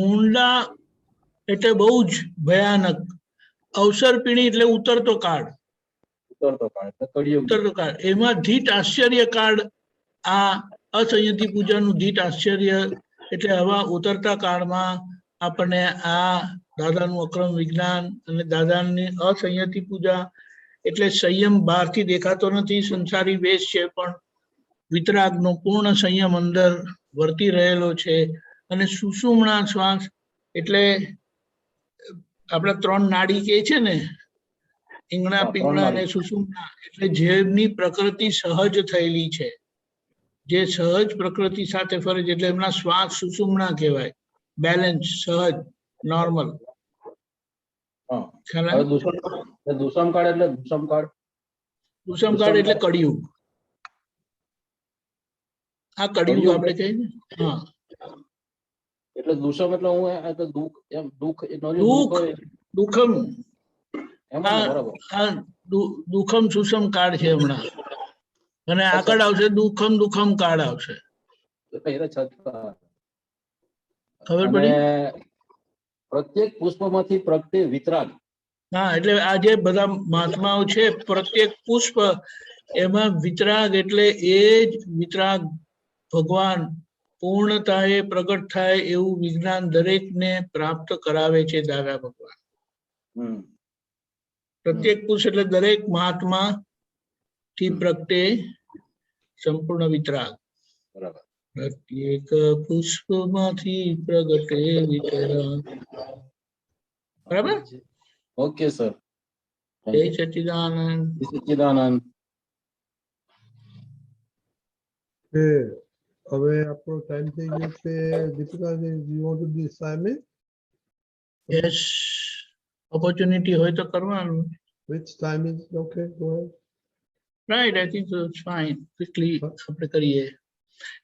ઊંડા એટલે બહુ જ ભયાનક. અવસરપીણી એટલે ઉતરતો કાળ. ઉતરતો કાળ એમાં ધીટ આશ્ચર્ય કાળ. આ અસંયતી પૂજાનું ધીટ આશ્ચર્ય એટલે આવા ઉતરતા કાળમાં આપણને આ દાદાનું અક્રમ વિજ્ઞાન અને દાદાની અસંયતી પૂજા એટલે સંયમ બહારથી દેખાતો નથી, સંસારી વેશ છે, પણ વિતરાગનો પૂર્ણ સંયમ અંદર વર્તી રહેલો છે. અને સુષુમ્ણા શ્વાસ એટલે આપણા 3 નાડી કે છે ને, ઈંગણા હા, પિંગણા અને ત્રણમાં. સુષુમ્ના એટલે જેમની પ્રકૃતિ સહજ થયેલી છે, જે સહજ પ્રકૃતિ સાથે ફરે છે, એટલે એમના શ્વાસ સુષુમ્ના કહેવાય, બેલેન્સ, સહજ, નોર્મલ. હા. ખ્યાલ હવે આવે? દુષ્મકાળ એટલે દુષ્મકાળ. સુષમકાળ એટલે કળિયુગ. આ કળિયુગ કળિયુગ આપણે કહીએ ને. હા, એટલે દુષ્મ એટલે હું આ તો દુઃખ એમ દુઃખ એ નોર્યું દુઃખ, દુઃખ હોય દુઃખમ. એમ જ ને, આ બરાબર. આ દુઃખમ સુષમ કાળ છે હમણાં, અને આગળ આવશે દુઃખમ કાળ આવશે. એટલે એને છતાં ખબર અને પડી? પ્રત્યેક પુષ્પમાંથી પ્રગટે વિતરાગ. હા, એટલે આ જે બધા મહાત્માઓ છે, પ્રત્યેક પુષ્પ એમાં વિતરાગ, એટલે એ જ વિતરાગ ભગવાન પૂર્ણતાએ પ્રગટ થાય એવું વિજ્ઞાન દરેકને પ્રાપ્ત કરાવે છે દાદા ભગવાન. હમ. પ્રત્યેક પુરુષ એટલે દરેક મહાત્મા થી પ્રગટે સંપૂર્ણ વિતરાગ. બરાબર. પ્રત્યેક પુષ્પમાંથી પ્રગટે વિતરાગ. બરાબર? Okay sir. જય સચ્ચિદાનંદ. સચ્ચિદાનંદ. હવે આપણો ટાઈમ થઈ ગયો છે. Deepika ji, you want to do assignment? Yes, opportunity હોય તો કરવાનું. Which time is okay? Go ahead. Right, I think so, it's fine. Quickly આપણે કરીએ.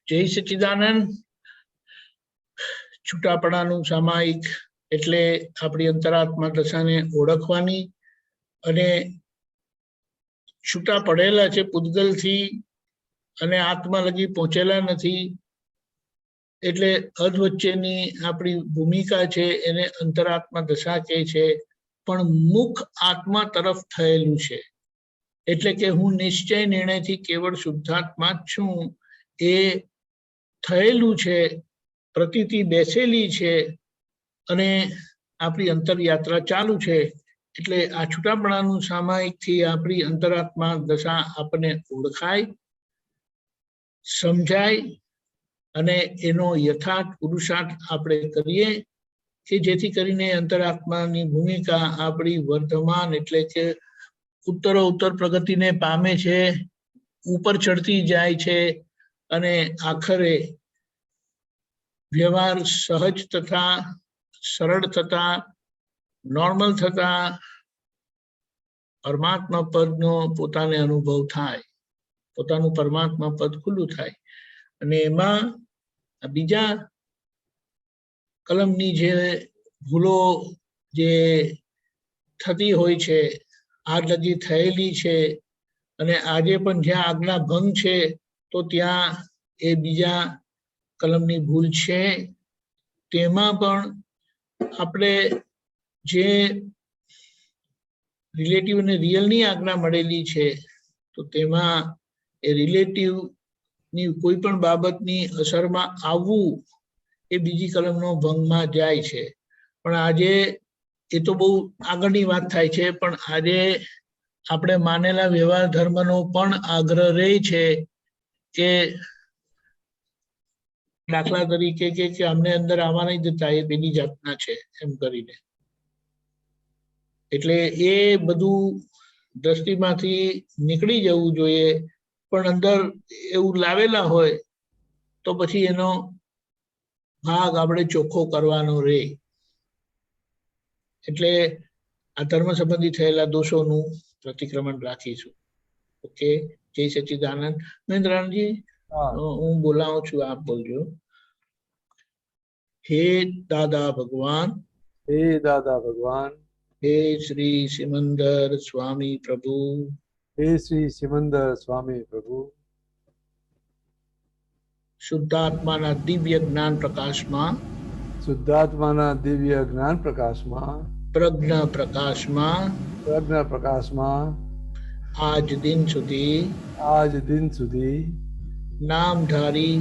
જય સચ્ચિદાનંદ. છૂટાપડાનું સામાયિક એટલે આપણી અંતરાત્મા દશાને ઓળખવાની, અને છૂટા પડેલા છે પૂતગલથી અને આત્મા લગી પહોંચેલા નથી, એટલે અધ વચ્ચેની આપણી ભૂમિકા છે એને અંતરાત્મા દશા કહે છે. પણ મુખ આત્મા તરફ થયેલું છે, એટલે કે હું નિશ્ચય નિર્ણયથી કેવળ શુદ્ધાત્મા જ છું એ થયેલું છે, પ્રતીતિ બેસેલી છે, અને આપણી અંતરયાત્રા ચાલુ છે. એટલે આ છૂટાપણાનું સામાયિકથી આપણી અંતરાત્મા દશા આપણને ઓળખાય, સમજાય, અને એનો યથાર્થ પુરુષાર્થ આપણે કરીએ, કે જેથી કરીને અંતરાત્માની ભૂમિકા આપણી વર્ધમાન એટલે કે ઉત્તરોત્તર પ્રગતિને પામે છે, ઉપર ચડતી જાય છે, અને આખરે વ્યવહાર સહજ તથા સરળ થતા, નોર્મલ થતા પરમાત્મા પદનો પોતાને અનુભવ થાય, પોતાનું પરમાત્મા પદ ખુલ્લું થાય. અને એમાં બીજા કલમની જે ભૂલો જે થતી હોય છે, આજ લગી થયેલી છે, અને આજે પણ જ્યાં આજ્ઞા ભંગ છે તો ત્યાં એ બીજા કલમની ભૂલ છે. તેમાં પણ આપણે જે રિલેટિવ અને રિયલની આજ્ઞા મળેલી છે, તો તેમાં એ રિલેટિવની કોઈ પણ બાબતની અસરમાં આવવું એ બીજી કલમનો ભંગમાં જાય છે. પણ આજે એ તો બહુ આગળની વાત થાય છે, પણ આજે આપણે માનેલા વ્યવહાર ધર્મનો પણ આગ્રહ રહે છે કે દાખલા તરીકે કે અમને અંદર આવવા નહીં દેતા, એ પેલી જાતના છે એમ કરીને. એટલે એ બધું દ્રષ્ટિમાંથી નીકળી જવું જોઈએ, પણ અંદર એવું લાવેલા હોય તો પછી એનો ભાગ આપણે ચોખ્ખો કરવાનો રહે. એટલે આ ધર્મ સંબંધી થયેલા દોષોનું પ્રતિક્રમણ રાખીશું. ઓકે, જય સચ્ચિદાનંદ. મહેન્દ્રજી, હું બોલાવું છું, આપ બોલજો. હે દાદા ભગવાન, હે દાદા ભગવાન, હે શ્રી સિમંદર સ્વામી પ્રભુ, હે શ્રી સિમંદર સ્વામી પ્રભુ, શુદ્ધાત્માના દિવ્ય જ્ઞાન પ્રકાશમાં, શુદ્ધાત્માના દિવ્ય જ્ઞાન પ્રકાશમાં, પ્રજ્ઞા પ્રકાશમાં, પ્રજ્ઞા પ્રકાશમાં આજ દિન સુધી નામધારી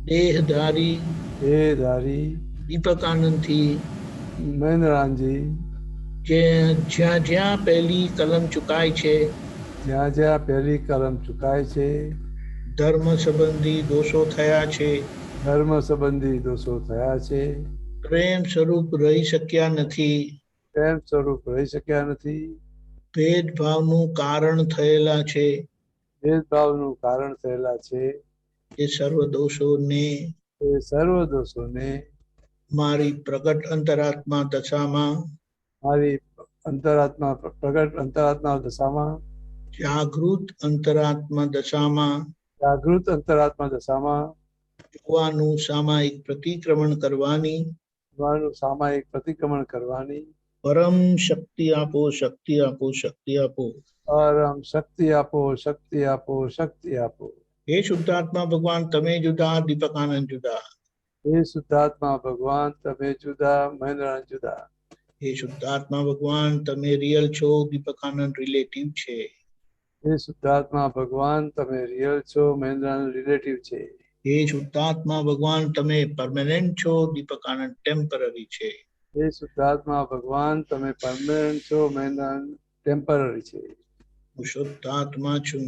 દેહધારી દીપકાનંદથી મહેન્દ્રાનજી જ્યાં જ્યાં પહેલી કલમ ચુકાય છે, ધર્મ સંબંધી દોષો થયા છે, પ્રેમ સ્વરૂપ રહી શક્યા નથી, પ્રેમ સ્વરૂપ રહી શક્યા નથી. ભેદભાવનું કારણ થયેલા છે. ભેદભાવનું કારણ થયેલા છે. એ સર્વ દોષોને એ સર્વ દોષોને મારી પ્રગટ અંતરાત્મા દશામાં મારી અંતરાત્મા પ્રગટ અંતરાત્મા દશામાં જાગૃત અંતરાત્મા દશામાં જાગૃત અંતરાત્મા દશામાં જોવાનું સામાયિક પ્રતિક્રમણ કરવાની જોવાનું સામાયિક પ્રતિક્રમણ કરવાની પરમ શક્તિ આપો, શક્તિ આપો, શક્તિ આપો. પરમ શક્તિ આપો, શક્તિ આપો, શક્તિ આપો. હે શુદ્ધાત્મા ભગવાન તમે જુદા, દીપક આનંદ જુદા. હે શુદ્ધાત્મા ભગવાન તમે જુદા, મહેન્દ્રાનંદ જુદા. હે શુદ્ધાત્મા ભગવાન તમે રિયલ છો, દીપક આનંદ રિલેટિવ છે. હે શુદ્ધાત્મા ભગવાન તમે રિયલ છો, મહેન્દ્રાનંદ રિલેટિવ છે. હે શુદ્ધાત્મા ભગવાન તમે પરમાનન્ટ છો, દીપક આનંદ ટેમ્પરરી છે. હે શુદ્ધાત્મા ભગવાન તમે પરમાનન્ટ છો, મહેન્દ્રાનંદ ટેમ્પરરી છે. હું શુદ્ધાત્મા છું.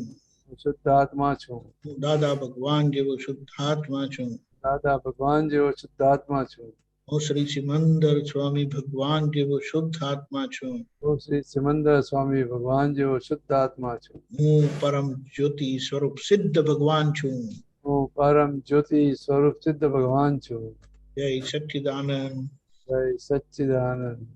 હું શુદ્ધાત્મા છું. હું દાદા ભગવાન જેવો શુદ્ધાત્મા છું. દાદા ભગવાન જેવો શુદ્ધાત્મા છું. હું શ્રી સિમંદર સ્વામી ભગવાન જેવો શુદ્ધાત્મા છું. હું શ્રી સિમંદર સ્વામી ભગવાન જેવો શુદ્ધાત્મા છું. હું પરમ જ્યોતિ સ્વરૂપ સિદ્ધ ભગવાન છું. હું પરમ જ્યોતિ સ્વરૂપ સિદ્ધ ભગવાન છું. જય સચ્ચિદાનંદ. જય સચ્ચિદાનંદ.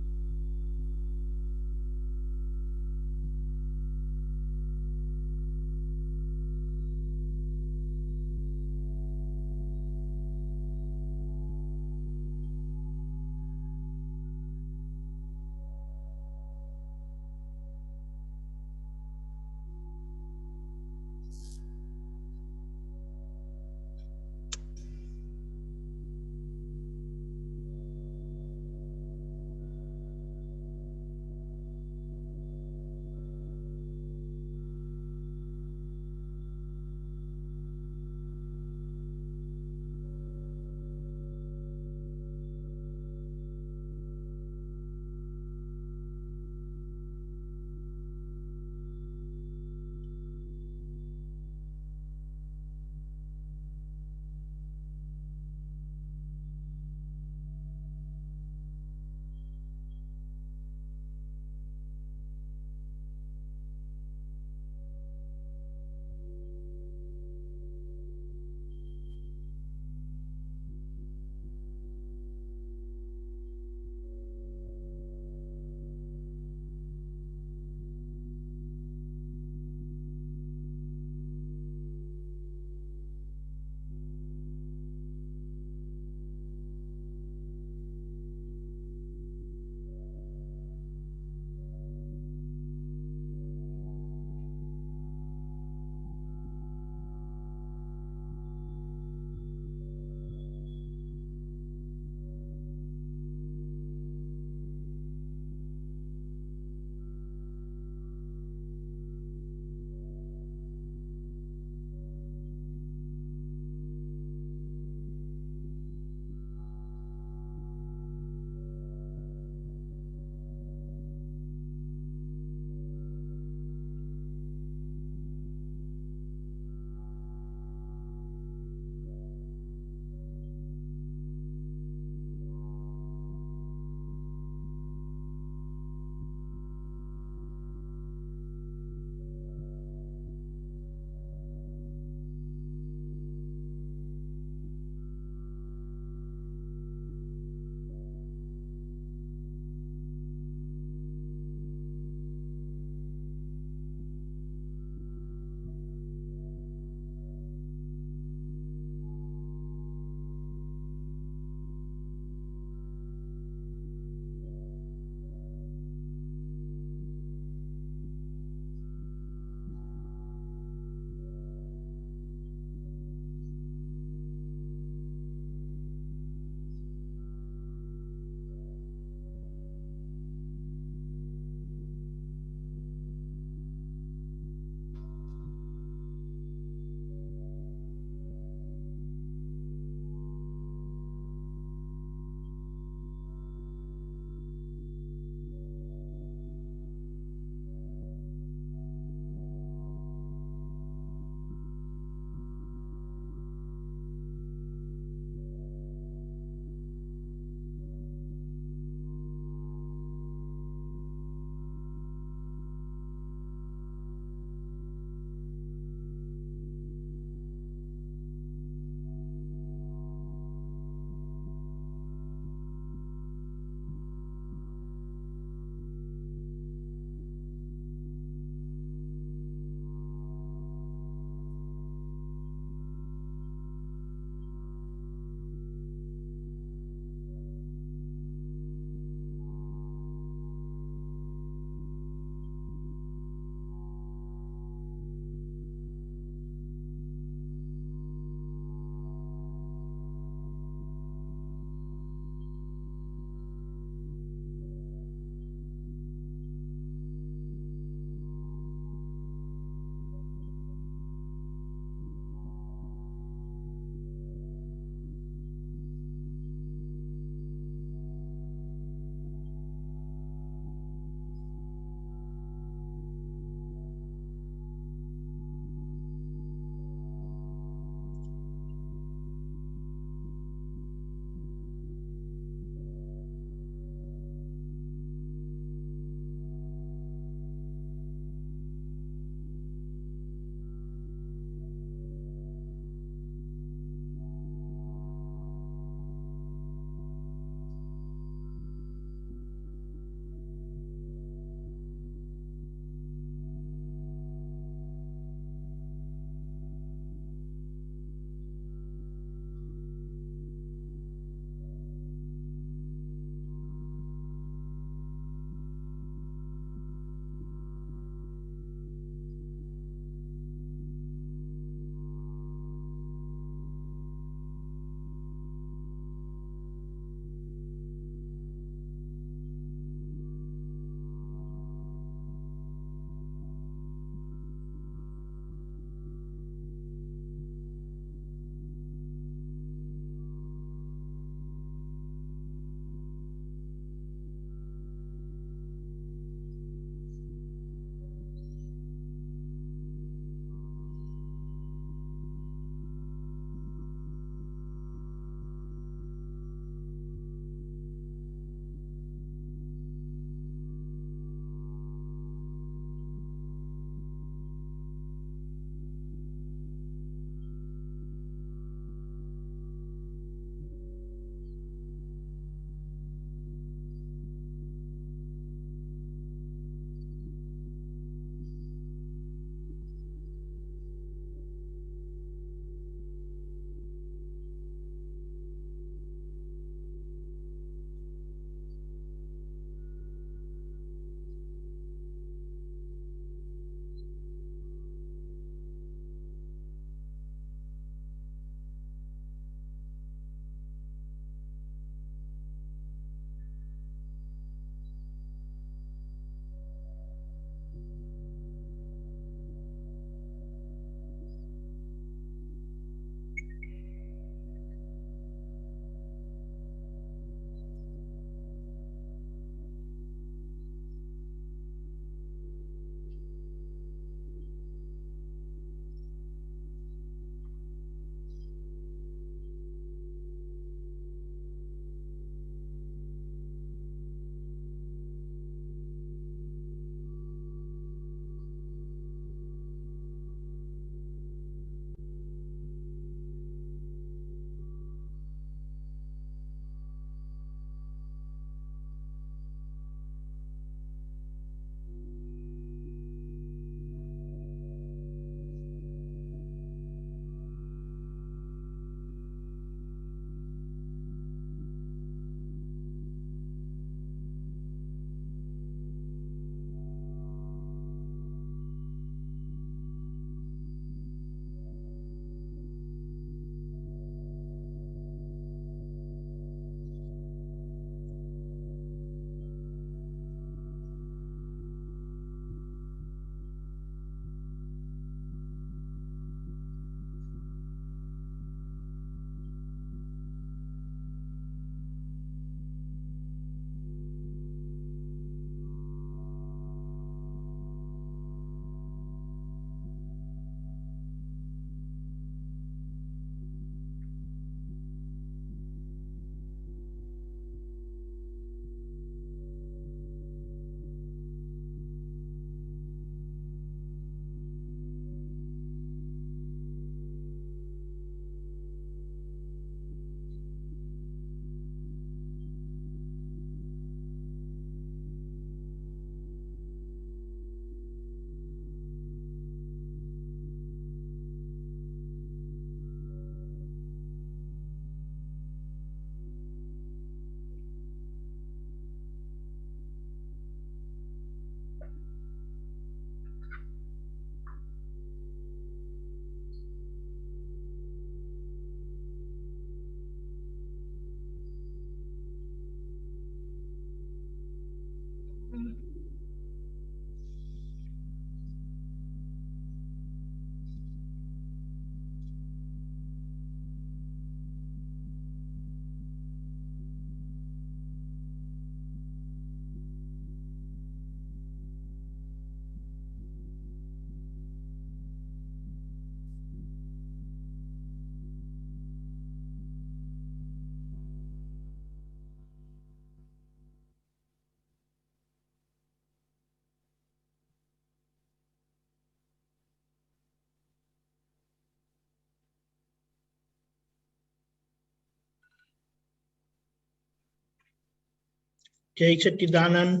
જય સચ્ચિદાનંદ.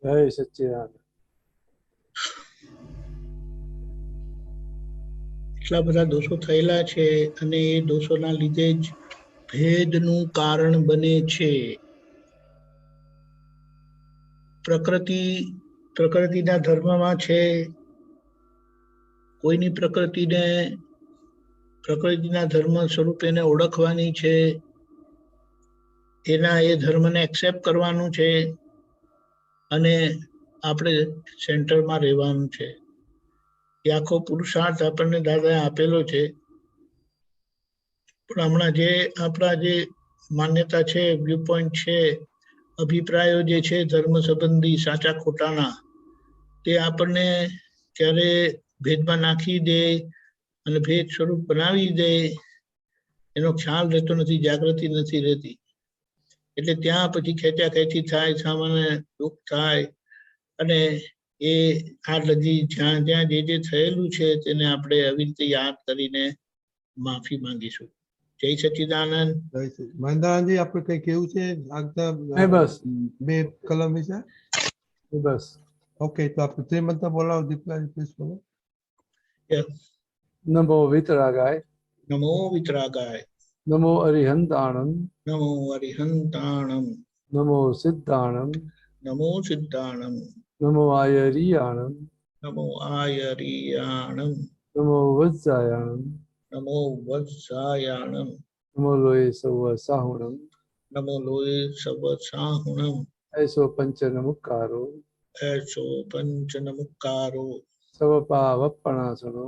જય સચ્ચિદાનંદ. એટલા બધા દોષો થયેલા છે અને એ દોષોના લીધે જ ભેદનું કારણ બને છે. પ્રકૃતિના ધર્મમાં છે, કોઈની પ્રકૃતિના ધર્મ સ્વરૂપે એને ઓળખવાની છે, એના એ ધર્મને એક્સેપ્ટ કરવાનું છે અને આપણે સેન્ટરમાં રહેવાનું છે. એ આખો પુરુષાર્થ આપણને દાદાએ આપેલો છે. પણ હમણાં જે આપણા જે માન્યતા છે, વ્યૂ પોઈન્ટ છે, અભિપ્રાયો જે છે ધર્મ સંબંધી સાચા ખોટાના, તે આપણને ક્યારે ભેદમાં નાખી દે અને ભેદ સ્વરૂપ બનાવી દે એનો ખ્યાલ રહેતો નથી, જાગૃતિ નથી રહેતી. એટલે ત્યાં પછી ખેંચાખેંચી થાય, સામાન્ય દુઃખ થાય અને એ આ લગી જ્યાં જ્યાં જે થયેલું છે તેને આપણે આવી રીતે યાદ કરીને માફી માંગીશું. જય સચ્ચિદાનંદ. મહેન્દ્રજી આપણે કઈ કેવું છે આગળ નહીં બસ. બે કલમ વિશે? બસ. ઓકે, તો આપણે ત્રિમંત્ર બોલાવો દીપલાજી, પ્લીઝ બોલો. નમો વિતરાગાય. નમો વિતરાગાય. નમો અરિહંતાણમ. નમો અરિહંતાણમ. નમો સિદ્ધાણમ. નમો સિદ્ધાણમ. નમો આયરિયાણમ. નમો આયરિયાણમ. નમો વજ્જાયાણમ. નમો વત્સાયાણમ. નમો લોય સવ સાહુણમ. નમો લોય સવ સાહુણમ. એસો પંચ નમુકારો. એસો પંચ નમુકારો. સવ પાવપણાસનો.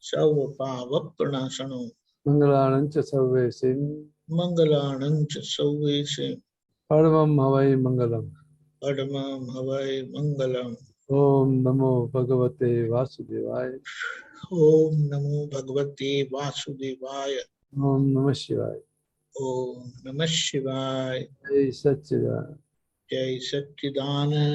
સવ પાવપણાસનો. મંગલાણં ચ સર્વેસિં. મંગલાણં ચ સર્વેસિં. પરમં હવૈ મંગલમ. પરમં હવૈ મંગલમ. ઓમ નમો ભગવતે વાસુદેવાય. ઓમ નમો ભગવતે વાસુદેવાય. ઓમ નમઃ શિવાય. ઓમ નમઃ શિવાય. જય સચ્ચિદાનંદ. જય સચ્ચિદાનંદ.